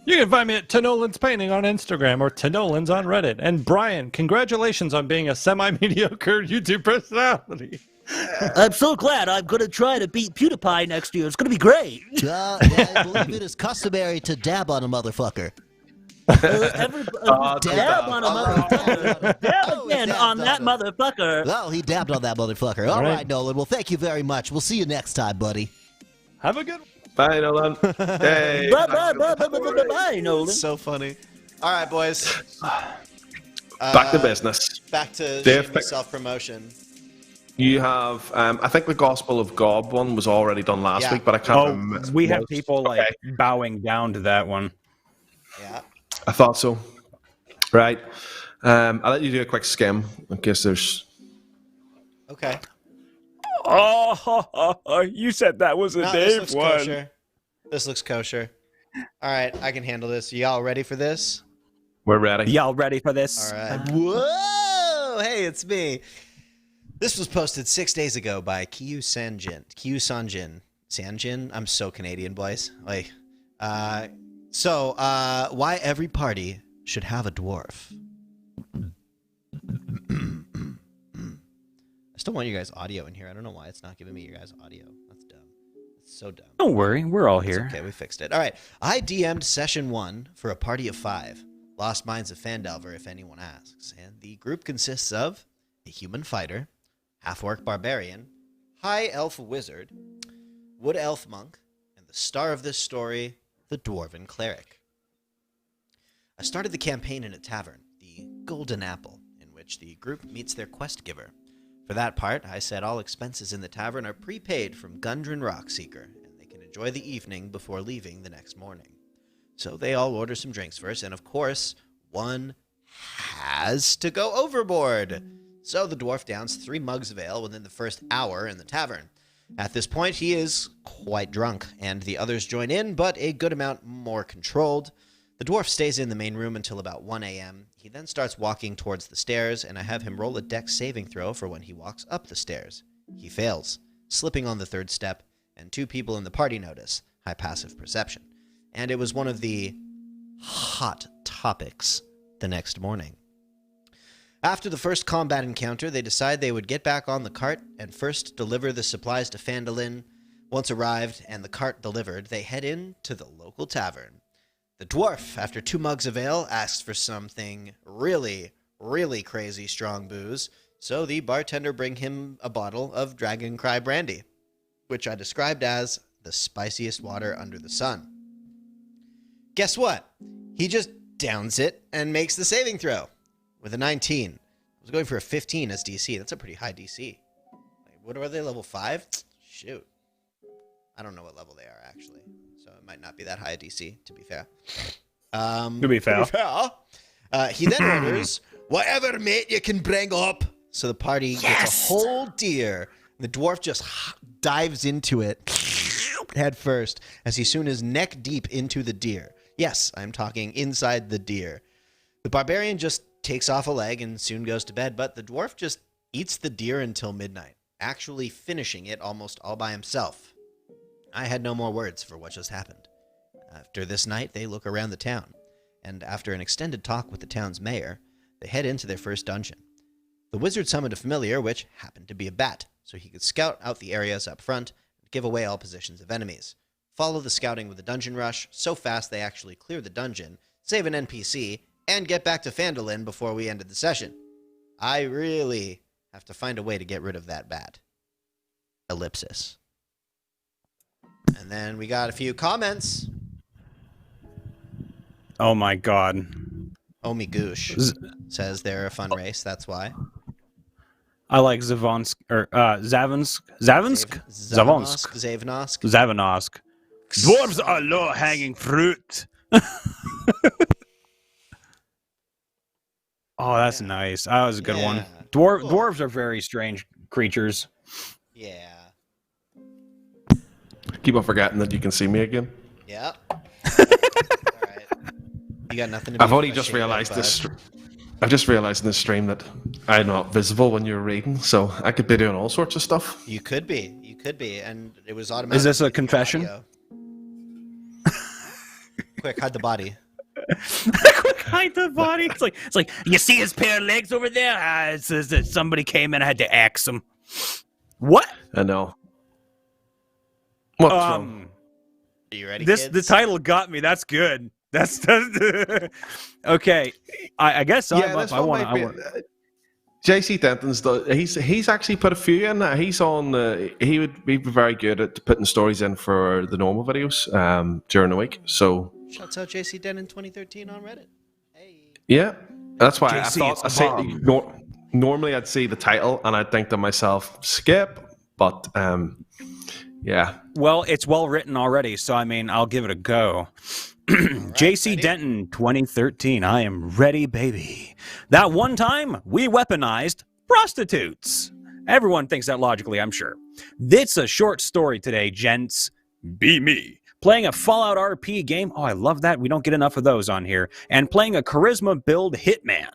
S4: You can find me at Tanolan's Painting on Instagram or Tanolan's on Reddit. And Brian, congratulations on being a semi-mediocre YouTube personality.
S5: I'm so glad. I'm going to try to beat PewDiePie next year. It's going to be great.
S2: I believe it is customary to dab on a motherfucker.
S5: Dab on a motherfucker. Dab again on that motherfucker.
S2: Well, he dabbed on that motherfucker. All right, Nolan. Well, thank you very much. We'll see you next time, buddy.
S4: Have a good one.
S1: Bye, Nolan. Hey.
S5: Bye, Nolan.
S2: So funny. All right, boys.
S1: Back to business.
S2: Back to
S1: Dave,
S2: self-promotion.
S1: You have, I think the Gospel of God one was already done last week, but I can't remember.
S3: We have people bowing down to that one.
S2: Yeah.
S1: I thought so. Right. I'll let you do a quick skim in case there's.
S2: Okay.
S3: Oh, you said that was a
S2: No,
S3: Dave one.
S2: Kosher. This looks kosher. All right, I can handle this. Y'all ready for this?
S1: We're ready.
S3: Y'all ready for this?
S2: All right. Whoa! Hey, it's me. This was posted 6 days ago by Kyu Sanjin. Sanjin? I'm so Canadian, boys. Why every party should have a dwarf. I still want you guys' audio in here. I don't know why it's not giving me your guys' audio. That's dumb. It's so dumb.
S3: Don't worry, we're all here.
S2: Okay, we fixed it. All right. I DM'd session 1 for a party of 5. Lost Minds of Phandelver, if anyone asks. And the group consists of a human fighter, half-orc barbarian, high elf wizard, wood elf monk, and the star of this story, the dwarven cleric. I started the campaign in a tavern, the Golden Apple, in which the group meets their quest giver. For that part, I said all expenses in the tavern are prepaid from Gundren Rockseeker, and they can enjoy the evening before leaving the next morning. So they all order some drinks first, and of course, one has to go overboard. So the dwarf downs 3 mugs of ale within the first hour in the tavern. At this point, he is quite drunk, and the others join in, but a good amount more controlled. The dwarf stays in the main room until about 1 a.m. He then starts walking towards the stairs, and I have him roll a dex saving throw for when he walks up the stairs. He fails, slipping on the 3rd step, and 2 people in the party notice, high passive perception. And it was one of the hot topics the next morning. After the first combat encounter, they decide they would get back on the cart and first deliver the supplies to Phandalin. Once arrived and the cart delivered, they head in to the local tavern. The dwarf, after 2 mugs of ale, asks for something really, really crazy strong booze, so the bartender bring him a bottle of Dragon Cry brandy, which I described as the spiciest water under the sun. Guess what? He just downs it and makes the saving throw with a 19. I was going for a 15 as DC. That's a pretty high DC. What are they, level 5? Shoot. I don't know what level they are, actually. So it might not be that high a DC, to be fair.
S3: To be fair.
S2: He then orders, whatever, mate, you can bring up. So the party gets a whole deer. The dwarf just dives into it head first as he soon is neck deep into the deer. Yes, I'm talking inside the deer. The barbarian just takes off a leg and soon goes to bed, but the dwarf just eats the deer until midnight, actually finishing it almost all by himself. I had no more words for what just happened. After this night, they look around the town, and after an extended talk with the town's mayor, they head into their first dungeon. The wizard summoned a familiar, which happened to be a bat, so he could scout out the areas up front and give away all positions of enemies. Follow the scouting with a dungeon rush, so fast they actually clear the dungeon, save an NPC, and get back to Phandalin before we ended the session. I really have to find a way to get rid of that bat. Ellipsis. And then we got a few comments.
S3: Oh my god.
S2: Omi Goosh says they're a fun race, that's why.
S3: I like Zavonsk or Zavonsk. Dwarves are low-hanging fruit. Oh, that's nice. That was a good one. Dwarves are very strange creatures.
S2: Yeah.
S1: Keep on forgetting that you can see me again.
S2: Yep. All right. You got nothing to be
S1: I've only just
S2: ashamed of,
S1: realized
S2: bud.
S1: this. I've just realized in this stream that I'm not visible when you're reading, so I could be doing all sorts of stuff.
S2: You could be, and it was automatic.
S3: Is this a confession?
S2: Quick, hide the body.
S3: Quick, hide the body. It's like you see his pair of legs over there. It says that somebody came in. I had to axe him. What?
S1: I know. What's wrong?
S2: Are you ready?
S3: The
S2: kids?
S3: title got me. That's good. That's okay. I guess I'm up.
S1: This
S3: I
S1: one
S3: want.
S1: might be- JC Denton's he's actually put a few in. He's on. He would be very good at putting stories in for the normal videos during the week. So
S2: Shouts out JC Denton 2013 on Reddit. Hey.
S1: yeah, that's why
S3: JC,
S1: I
S3: it's
S1: thought.
S3: a
S1: I say, normally I'd see the title and I'd think to myself, skip. But yeah.
S3: Well, it's well written already, so I mean, I'll give it a go. JC
S2: ready?
S3: Denton 2013. I am ready, baby. That one time we weaponized prostitutes. Everyone thinks that logically, I'm sure. It's a short story today, gents. Be me. Playing a Fallout RP game. Oh, I love that. We don't get enough of those on here. And playing a charisma build hitman.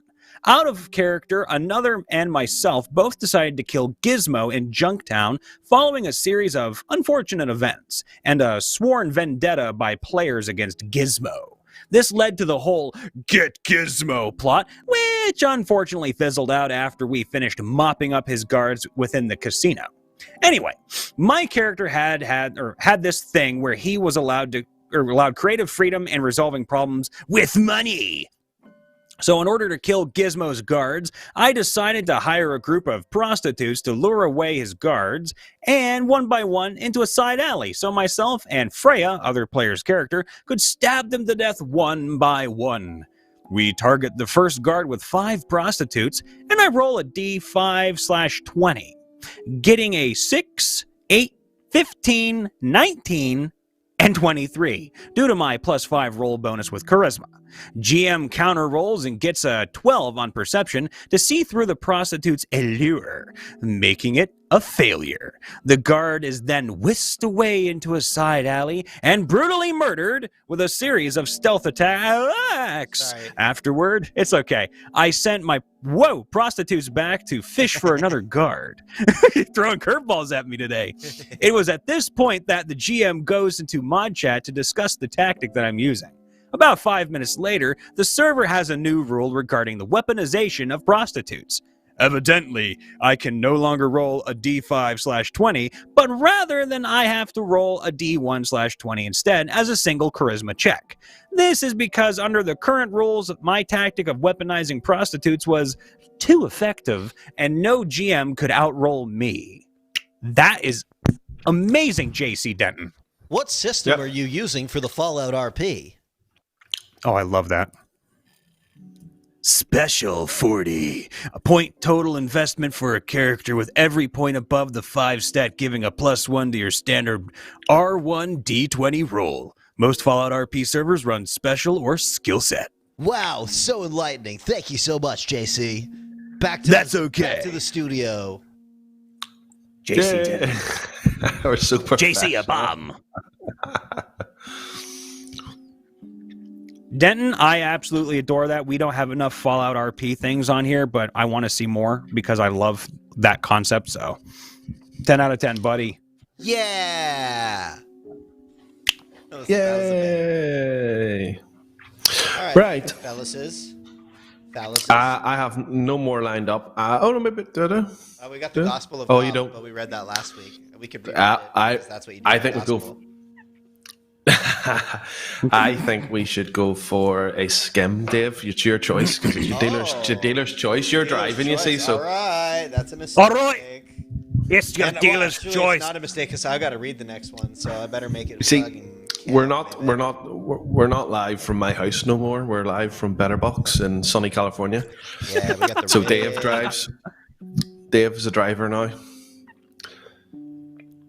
S3: Out of character, another and myself both decided to kill Gizmo in Junktown following a series of unfortunate events and a sworn vendetta by players against Gizmo. This led to the whole Get Gizmo plot, which unfortunately fizzled out after we finished mopping up his guards within the casino. Anyway, my character had this thing where he was allowed creative freedom in resolving problems with money. So in order to kill Gizmo's guards, I decided to hire a group of prostitutes to lure away his guards, and one by one into a side alley, so myself and Freya, other player's character, could stab them to death one by one. We target the first guard with 5 prostitutes, and I roll a D5/20, getting a 6, 8, 15, 19, and 23, due to my +5 roll bonus with charisma. GM counter rolls and gets a 12 on perception to see through the prostitute's allure, making it a failure. The guard is then whisked away into a side alley and brutally murdered with a series of stealth attacks.
S2: Sorry.
S3: Afterward, it's okay. I sent my prostitutes back to fish for another guard. You're throwing curveballs at me today. It was at this point that the GM goes into mod chat to discuss the tactic that I'm using. About 5 minutes later, the server has a new rule regarding the weaponization of prostitutes. Evidently, I can no longer roll a D5/20, but rather than I have to roll a D1/20 instead as a single charisma check. This is because under the current rules, my tactic of weaponizing prostitutes was too effective, and no GM could outroll me. That is amazing, JC Denton.
S2: What system are you using for the Fallout RP?
S3: Oh, I love that. Special 40. A point total investment for a character with every point above the 5 stat giving a +1 to your standard R1 D20 roll. Most Fallout RP servers run special or skill set.
S2: Wow, so enlightening. Thank you so much, JC. Back to the studio.
S3: JC Denton.
S1: We're super
S3: JC a bomb. Denton, I absolutely adore that. We don't have enough Fallout RP things on here, but I want to see more because I love that concept. So 10 out of 10, buddy.
S2: Yeah.
S1: Yay.
S2: All
S1: Right.
S2: Fellas.
S1: I have no more lined up. Oh, no, maybe.
S2: We got the Gospel of
S1: Oh,
S2: Bob,
S1: you don't?
S2: but we read that last week. We could read
S1: I
S2: that's what you do.
S1: I think we'll go. I think we should go for a skim, Dave. It's your choice because it's your dealer's choice. You're driving, you see. So
S2: all right, that's a mistake.
S3: All right. It's your dealer's choice.
S2: It's not a mistake because I got to read the next one, so I better make it.
S1: See, we're not live from my house no more. We're live from Better Box in sunny California.
S2: Yeah, we got the.
S1: So Dave drives. Dave is a driver now.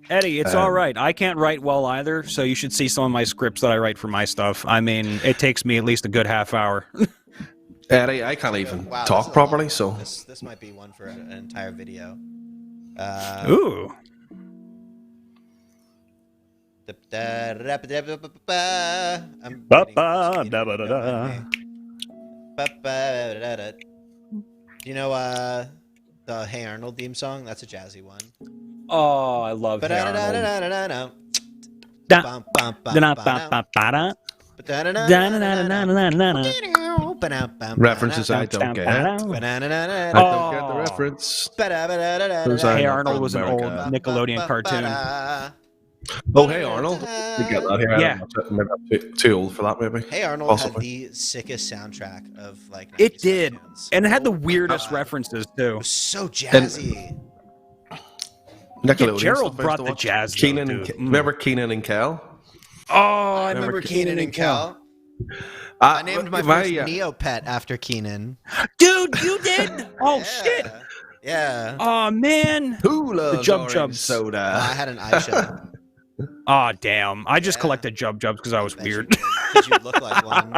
S3: Eddie, it's all right. I can't write well either, so you should see some of my scripts that I write for my stuff. I mean, it takes me at least a good half hour.
S1: Eddie, I can't even
S2: Wow, this is
S1: talk
S2: a
S1: properly,
S2: long
S1: so
S2: one. This might be one for an entire video.
S3: Ooh.
S2: I'm Do you know the Hey Arnold theme song? That's a jazzy one.
S3: Oh, I love Hey Arnold.
S1: references I don't get. I don't get the reference.
S3: Hey Arnold was an old Nickelodeon cartoon.
S1: Oh, Hey Arnold. You get that here.
S3: Yeah.
S1: Maybe I'm too old for that, maybe.
S2: Hey Arnold
S1: Possibly.
S2: had the sickest soundtrack of like.
S3: It
S2: 90s
S3: did,
S2: cartoons.
S3: and it had the
S2: Oh my
S3: weirdest
S2: God.
S3: references
S2: It
S3: too.
S2: was so jazzy.
S1: Nickelodeon
S3: Gerald
S1: stuff I used
S3: brought
S1: to
S3: the
S1: watch.
S3: jazz, though,
S1: Keenan
S3: dude.
S1: and remember Keenan and Kel?
S3: Oh, I
S2: Remember Keenan and Kel?
S1: I
S2: I named my first Neopet after Keenan.
S3: Dude, you did? Oh
S2: Yeah.
S3: shit!
S2: Yeah.
S3: Oh man!
S1: Who loves
S3: Jub
S1: orange
S3: Jubs.
S1: soda?
S2: I had an Aisha.
S3: Oh damn! I just
S2: Yeah.
S3: collected Jub Jubs because I was weird.
S2: Because you look like one.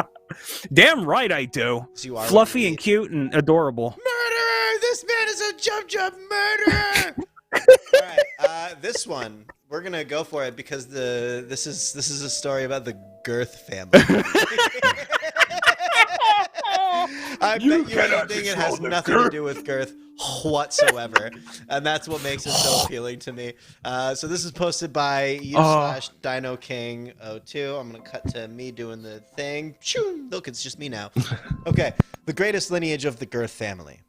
S3: Damn right I do.
S2: 'Cause you are
S3: Fluffy
S2: one
S3: and cute and adorable.
S2: Murderer! This man is a Jub murderer! Alright, this one. We're gonna go for it because this is a story about the Girth family. I bet you anything it has nothing to do with Girth whatsoever, and that's what makes it so appealing to me. So this is posted by u/DinoKing02. I'm gonna cut to me doing the thing. Shoo! Look, it's just me now. Okay, the greatest lineage of the Girth family.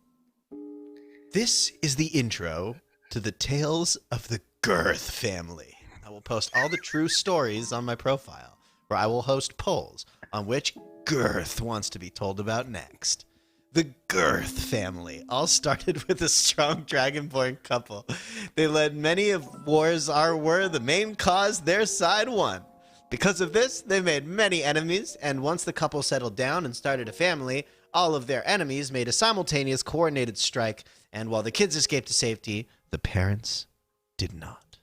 S2: This is the intro to the tales of the Girth family. I will post all the true stories on my profile, where I will host polls on which Girth wants to be told about next. The Girth family all started with a strong dragonborn couple. They led many of wars were the main cause their side won. Because of this, they made many enemies, and once the couple settled down and started a family, all of their enemies made a simultaneous coordinated strike, and while the kids escaped to safety, the parents did not.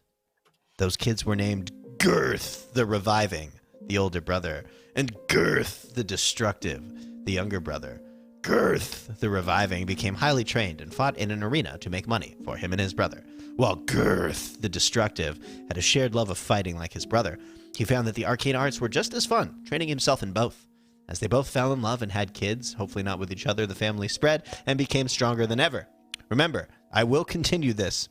S2: Those kids were named Girth the Reviving, the older brother, and Girth the Destructive, the younger brother. Girth the Reviving became highly trained and fought in an arena to make money for him and his brother, while Girth the Destructive had a shared love of fighting like his brother. He found that the arcane arts were just as fun, training himself in both. As they both fell in love and had kids, hopefully not with each other, the family spread and became stronger than ever. Remember, I will continue this.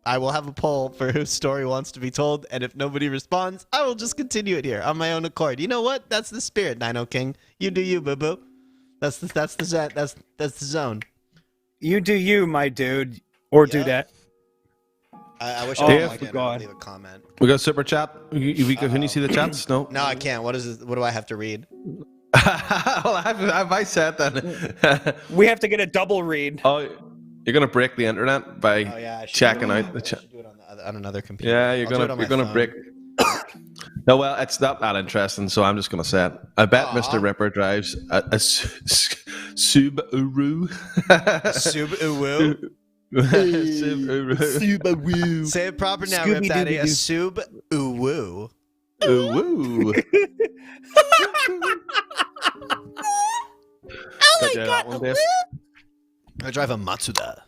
S2: I will have a poll for whose story wants to be told, and if nobody responds, I will just continue it here on my own accord. You know what? That's the spirit, Dino King. You do you, boo-boo. That's the zone.
S3: You do you, my dude, or
S2: Yeah.
S3: dudette.
S2: I wish
S3: Oh,
S2: I
S3: my
S2: could
S3: God.
S2: leave a comment.
S1: We got super chat. Can you see the chats? No.
S2: No, I can't. What is it? What do I have to read?
S1: Well, have I said that?
S3: We have to get a double read.
S1: Oh, you're gonna break the internet by
S2: Oh yeah, I should
S1: checking
S2: do it.
S1: out the
S2: I
S1: chat.
S2: should do it on another computer.
S1: Yeah,
S2: I'll do it on my phone.
S1: break. No, well, it's not that interesting, so I'm just gonna say it. I bet
S2: Aw.
S1: Mr. Ripper drives a Subaru.
S2: Subaru.
S1: Subaru.
S2: Say it proper now, Rip Daddy. A Subaru.
S1: Ooh.
S2: I drive a Matsuda.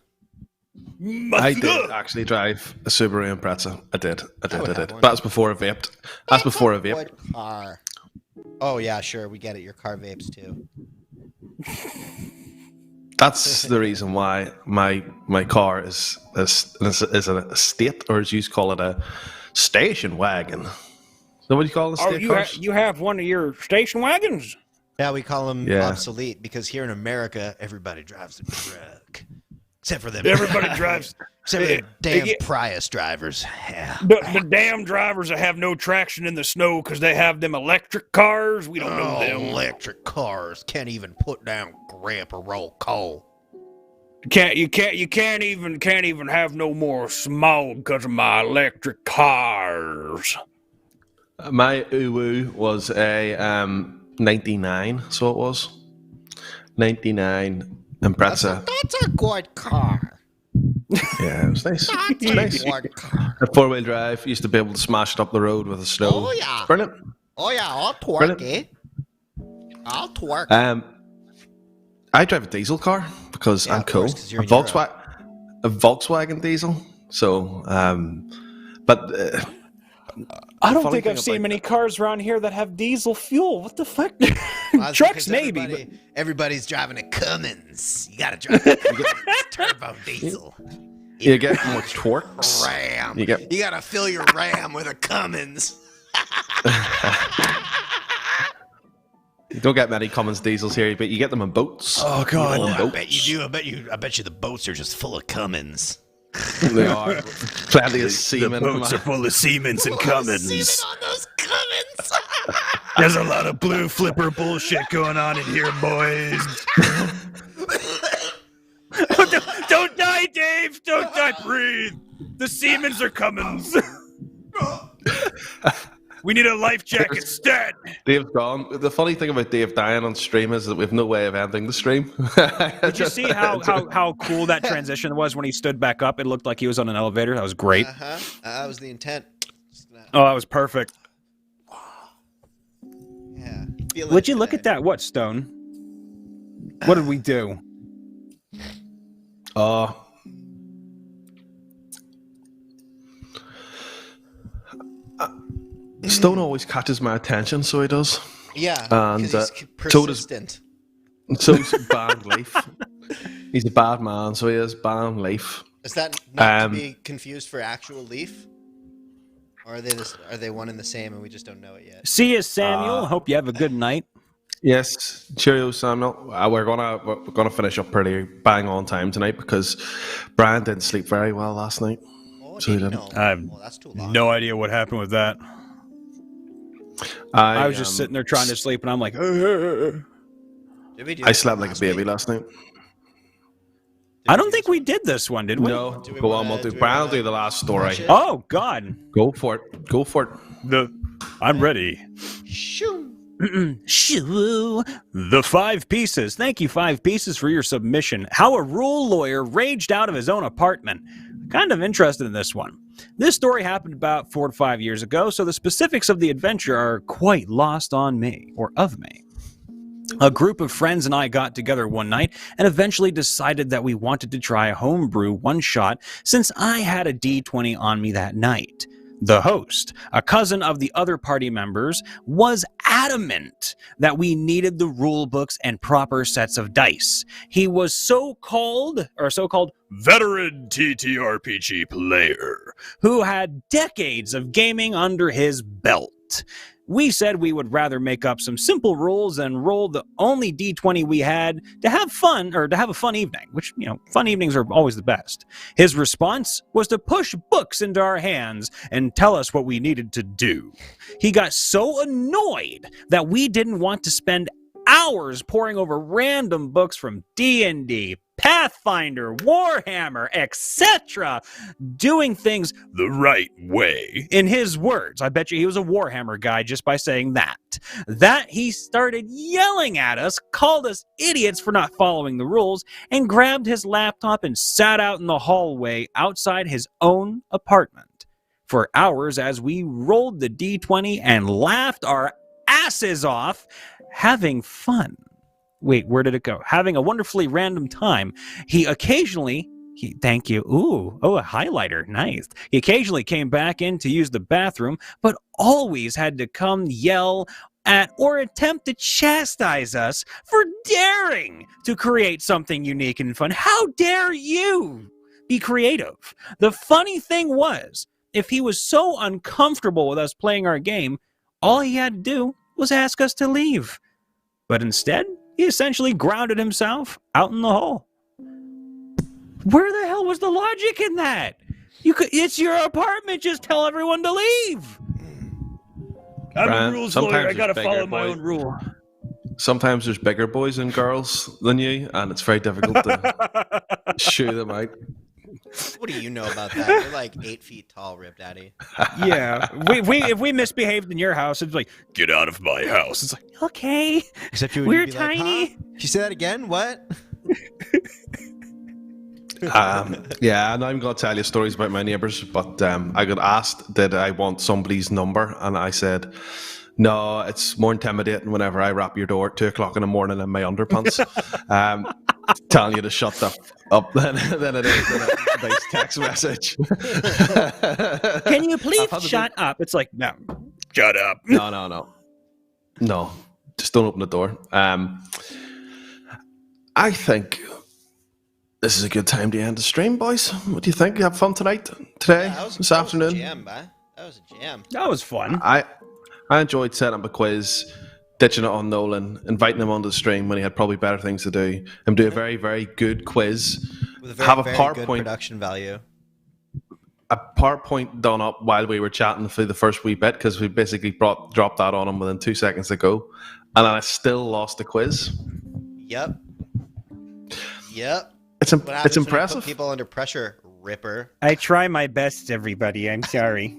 S1: I did actually drive a Subaru Impreza. I did.
S2: would have one.
S1: That's before I vaped. That's before I vaped.
S2: What car? Oh yeah, sure. We get it. Your car vapes too.
S1: That's the reason why my car is an estate, or as you call it, a station wagon. Is that what you call it?
S3: Oh, you have one of your station wagons?
S2: Yeah, we call them
S1: Yeah.
S2: obsolete because here in America, everybody drives a truck. Except for them.
S3: Everybody drives.
S2: Except for the damn
S3: Yeah.
S2: Prius drivers. Yeah.
S3: The damn drivers that have no traction in the snow because they have them electric cars. We don't know them.
S2: Electric cars can't even put down grip or roll coal.
S3: You can't even have no more smog because of my electric cars.
S1: My Uwu was a 99, so it was 99 Impreza.
S2: That's a good car.
S1: Yeah, it was nice.
S2: That's
S1: It was nice.
S2: a good car.
S1: A 4-wheel drive. Used to be able to smash it up the road with the snow.
S2: Oh, yeah.
S1: It's brilliant.
S2: Oh yeah, I'll twerk
S1: Brilliant.
S2: it. I'll twerk.
S1: I drive a diesel car because I'm
S2: of
S1: cool.
S2: course, 'cause you're
S1: A
S2: in Europe.
S1: Volkswagen diesel. So, but
S3: I don't
S1: funny
S3: think
S1: thing
S3: I've seen
S1: about
S3: many cars around here that have diesel fuel. What the fuck?
S2: Well, that's
S3: Trucks
S2: because
S3: maybe. But
S2: everybody's driving a Cummins. You gotta drive turbo diesel.
S1: you get more torques.
S2: Ram.
S1: You get-
S2: You gotta fill your Ram with a Cummins.
S1: You don't get many Cummins diesels here, but you get them in boats.
S3: oh god.
S2: I bet you do. I bet you the boats are just full of Cummins.
S1: They are plenty of semen.
S3: full of Siemens and
S2: Semen on those Cummins.
S3: There's a lot of blue flipper bullshit going on in here, boys. Don't die, Dave. Don't die. Breathe. The Siemens are coming. We need a life jacket instead.
S1: Dave's gone. The funny thing about Dave dying on stream is that we have no way of ending the stream.
S3: Did you see how cool that transition was when he stood back up? It looked like he was on an elevator. That was great.
S2: That was the intent.
S3: Oh, that was perfect.
S2: Yeah.
S3: Would you look at that? What, Stone? What did we do?
S1: Stone always catches my attention, so he does.
S2: Yeah,
S1: And
S2: because he's
S1: so does
S2: persistent.
S1: so's Band Leaf. He's a bad man, so he is Band Leaf.
S2: Is that not to be confused for actual Leaf? Or are they one and the same and we just don't know it yet?
S3: See you, Samuel. Hope you have a good night.
S1: Yes, cheerio, Samuel. We're gonna finish up pretty bang on time tonight because Brian didn't sleep very well last night.
S2: Oh,
S1: So he
S2: did he?
S1: didn't.
S2: No.
S3: I have
S2: Well, that's too long.
S3: no idea what happened with that. I was just sitting there trying to sleep, and I'm like,
S2: Did we do
S1: I
S2: this
S1: slept like a
S2: last
S1: baby
S2: week?
S1: last night.
S3: I don't think we did this one, did we?
S1: No,
S2: Do we
S1: go
S2: wanna-
S1: on, we'll do.
S2: do we
S1: Brian will
S2: wanna
S1: do the last story.
S2: finish it?
S3: Oh God,
S1: Go for it. Go for it.
S3: I'm ready.
S2: Shoo.
S3: Shoo. The 5 Pieces. Thank you, 5 Pieces, for your submission. How a rural lawyer raged out of his own apartment. Kind of interested in this one. This story happened about 4 to 5 years ago, so the specifics of the adventure are quite lost on me, or of me. A group of friends and I got together one night and eventually decided that we wanted to try a homebrew one-shot since I had a D20 on me that night. The host, a cousin of the other party members, was adamant that we needed the rule books and proper sets of dice. He was so-called veteran TTRPG player who had decades of gaming under his belt. We said we would rather make up some simple rules and roll the only D20 we had to have fun, or to have a fun evening, which, fun evenings are always the best. His response was to push books into our hands and tell us what we needed to do. He got so annoyed that we didn't want to spend hours poring over random books from D&D, Pathfinder, Warhammer, etc., doing things the right way. In his words, I bet you he was a Warhammer guy just by saying that. That he started yelling at us, called us idiots for not following the rules, and grabbed his laptop and sat out in the hallway outside his own apartment for hours as we rolled the D20 and laughed our asses off, having fun. Wait, where did it go? Having a wonderfully random time. Thank you. A highlighter. Nice. He occasionally came back in to use the bathroom, but always had to come yell at or attempt to chastise us for daring to create something unique and fun. How dare you be creative? The funny thing was, if he was so uncomfortable with us playing our game, all he had to do was ask us to leave. But instead, he essentially grounded himself out in the hall. Where the hell was the logic in that? It's your apartment. Just tell everyone to leave. I'm a rules lawyer. I gotta follow my own rule.
S1: Sometimes there's bigger boys and girls than you, and it's very difficult to shoo them out.
S2: What do you know about that? You're like 8 feet tall, Rip Daddy.
S3: Yeah, if we misbehaved in your house, it's like, get out of my house. It's like, okay,
S2: Except
S3: we're tiny.
S2: Huh? If you say that again, what?
S1: Yeah, and I'm going to tell you stories about my neighbours, but I got asked, did I want somebody's number? And I said, No, it's more intimidating whenever I rap your door at 2 o'clock in the morning in my underpants, telling you to shut the up than it is in a nice text message.
S3: Can you please shut up? It's like, no, shut up.
S1: No. Just don't open the door. I think this is a good time to end the stream, boys. What do you think? You have fun tonight, today, this afternoon?
S2: That was a jam.
S3: That was fun.
S1: I enjoyed setting up a quiz, ditching it on Nolan, inviting him onto the stream when he had probably better things to do, and do a very, very good quiz.
S2: With a very,
S1: have a
S2: very
S1: PowerPoint
S2: good production value.
S1: A PowerPoint done up while we were chatting through the first wee bit, because we basically dropped that on him within 2 seconds to go, and I still lost the quiz.
S2: Yep.
S1: It's impressive.
S2: Put people under pressure, Ripper.
S3: I try my best, everybody. I'm sorry.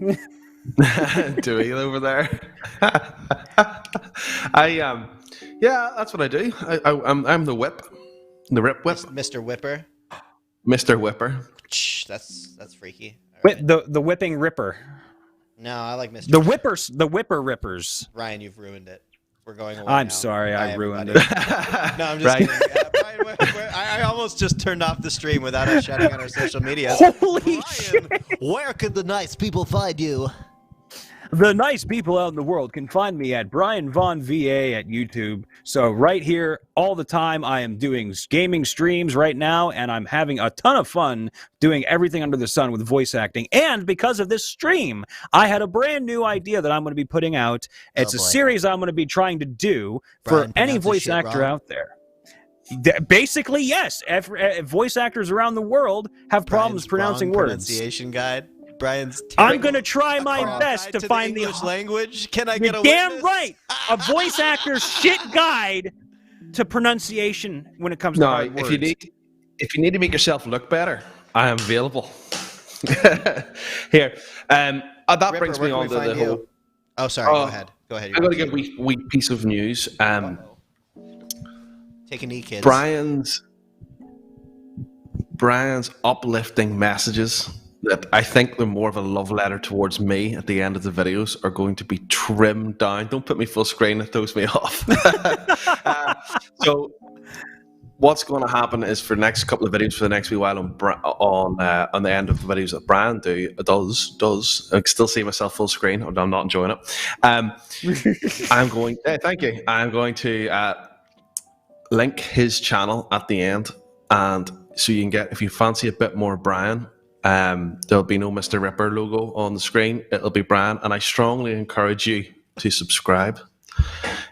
S1: Dewey over there. Yeah, that's what I do. I'm the whip, the rip whip,
S2: Mr. Whipper.
S1: Mr. Whipper.
S2: That's freaky.
S3: The whipping ripper.
S2: No, I like Mr.
S3: The whippers. The whipper rippers.
S2: Ryan, you've ruined it. We're going away.
S3: I'm
S2: now.
S3: sorry,
S2: Bye,
S3: I ruined
S2: everybody.
S3: it.
S2: No, I'm just kidding. Brian, I almost just turned off the stream without us shouting on our social media.
S3: Holy
S2: Brian,
S3: shit!
S2: where can the nice people find you?
S3: The nice people out in the world can find me at Brian Von VA at YouTube. So right here, all the time, I am doing gaming streams right now, and I'm having a ton of fun doing everything under the sun with voice acting. And because of this stream, I had a brand new idea that I'm going to be putting out. It's a series I'm going to be trying to do for any voice actor out there. Basically, yes. Voice actors around the world have problems pronouncing words.
S2: Pronunciation guide. Brian's
S3: I'm going to try my best to find the
S2: English language. Can I get a
S3: damn
S2: witness?
S3: right, a voice actor's shit guide to pronunciation when it comes to hard words.
S1: If you need to make yourself look better, I am available. Here, that
S2: Ripper,
S1: brings me on to the whole.
S2: Oh, sorry. Go ahead. Go ahead.
S1: I got to get a wee piece of news.
S2: Take a knee, kids.
S1: Brian's uplifting messages that I think they're more of a love letter towards me at the end of the videos are going to be trimmed down. Don't put me full screen, it throws me off. So what's going to happen is for the next couple of videos, for the next wee while on the end of the videos that Brian does, I can still see myself full screen, I'm not enjoying it. Thank you. I'm going to link his channel at the end, and so you can get, if you fancy a bit more Brian, there'll be no Mr. Ripper logo on the screen. It'll be Brian, and I strongly encourage you to subscribe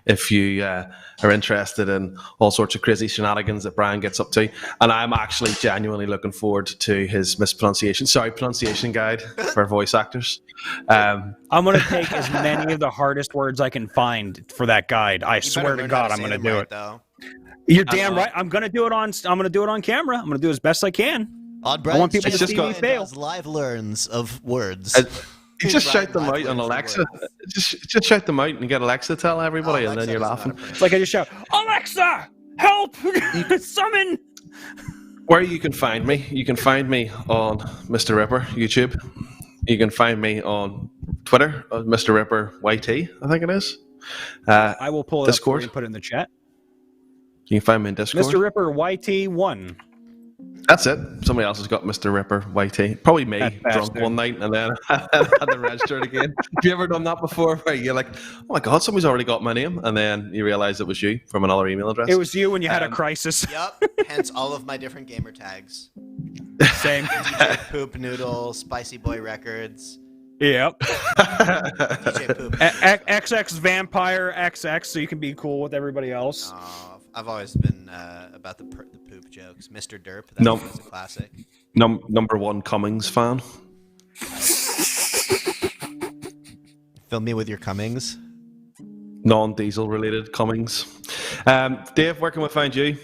S1: if you are interested in all sorts of crazy shenanigans that Brian gets up to. And I'm actually genuinely looking forward to his pronunciation guide for voice actors.
S3: I'm going to take as many of the hardest words I can find for that guide. I swear to God, I'm going to do it.
S2: Though.
S3: You're damn right. I'm going to do it on camera. I'm going to do as best I can.
S2: I
S3: want people to see me fail.
S2: Live learns of words.
S1: You just shout them out on Alexa. Just shout them out and get Alexa to tell everybody, and then you're laughing.
S3: It's like I just shout, Alexa, help! Summon!
S1: Where you can find me on Mr. Ripper YouTube. You can find me on Twitter, Mr. Ripper YT, I think it is.
S3: I will pull it
S1: Discord.
S3: up for you and put it in the chat.
S1: You can find me in Discord.
S3: Mr. Ripper YT1.
S1: That's it. Somebody else has got Mr. Ripper YT. Probably me, drunk one night and then I had to register it again. Have you ever done that before? Where you're like, oh my God, somebody's already got my name, and then you realize it was you from another email address.
S3: It was you when you had a crisis.
S2: Yep. Hence all of my different gamer tags.
S3: Same.
S2: DJ Poop Noodle, Spicy Boy Records.
S3: Yep.
S2: DJ Poop.
S3: XX Vampire XX, so you can be cool with everybody else.
S2: I've always been about the poop jokes. Mr. Derp, that's a classic.
S1: Number one Cummings fan.
S2: Fill me with your Cummings.
S1: Non-diesel related Cummings. Dave, where can we find you?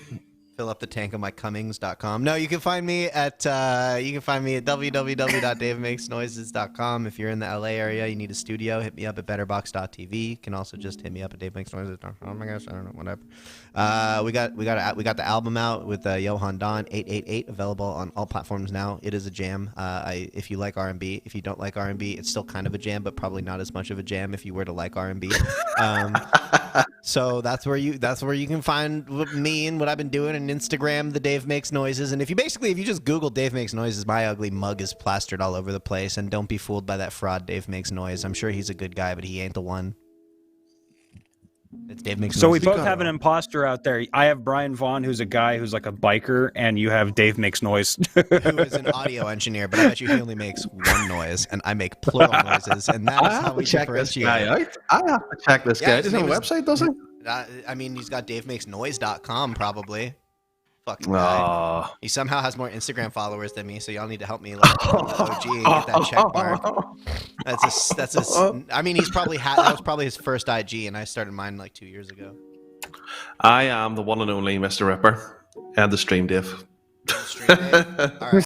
S2: fill up the tank on my Cummings.com. No, you can find me at www.davemakesnoises.com. If you're in the LA area, you need a studio, hit me up at betterbox.tv. You can also just hit me up at davemakesnoises.com. Oh my gosh, I don't know, whatever. We got the album out with Johan Don 888, available on all platforms now. It is a jam. If you like R&B, if you don't like R&B, it's still kind of a jam, but probably not as much of a jam if you were to like R&B. So that's where you can find me and what I've been doing, and Instagram, the Dave Makes Noises. And if you just Google Dave Makes Noises, my ugly mug is plastered all over the place. And don't be fooled by that fraud Dave Makes Noise. I'm sure he's a good guy, but he ain't the one. It's Dave Makes Noise.
S3: So we both have an imposter out there. I have Brian Vaughn, who's a guy who's like a biker, and you have Dave Makes Noise,
S2: who is an audio engineer, but I bet you he only makes one noise, and I make plural noises, and that is how we differentiate.
S1: I have to check this guy. Does he have a website, doesn't he?
S2: I mean, he's got DaveMakesNoise.com probably. Fucking guy. He somehow has more Instagram followers than me, so y'all need to help me like OG and get that check mark. I mean, he's probably that was probably his first IG, and I started mine like 2 years ago.
S1: I am the one and only Mr. Ripper and the stream Dave.
S2: All right.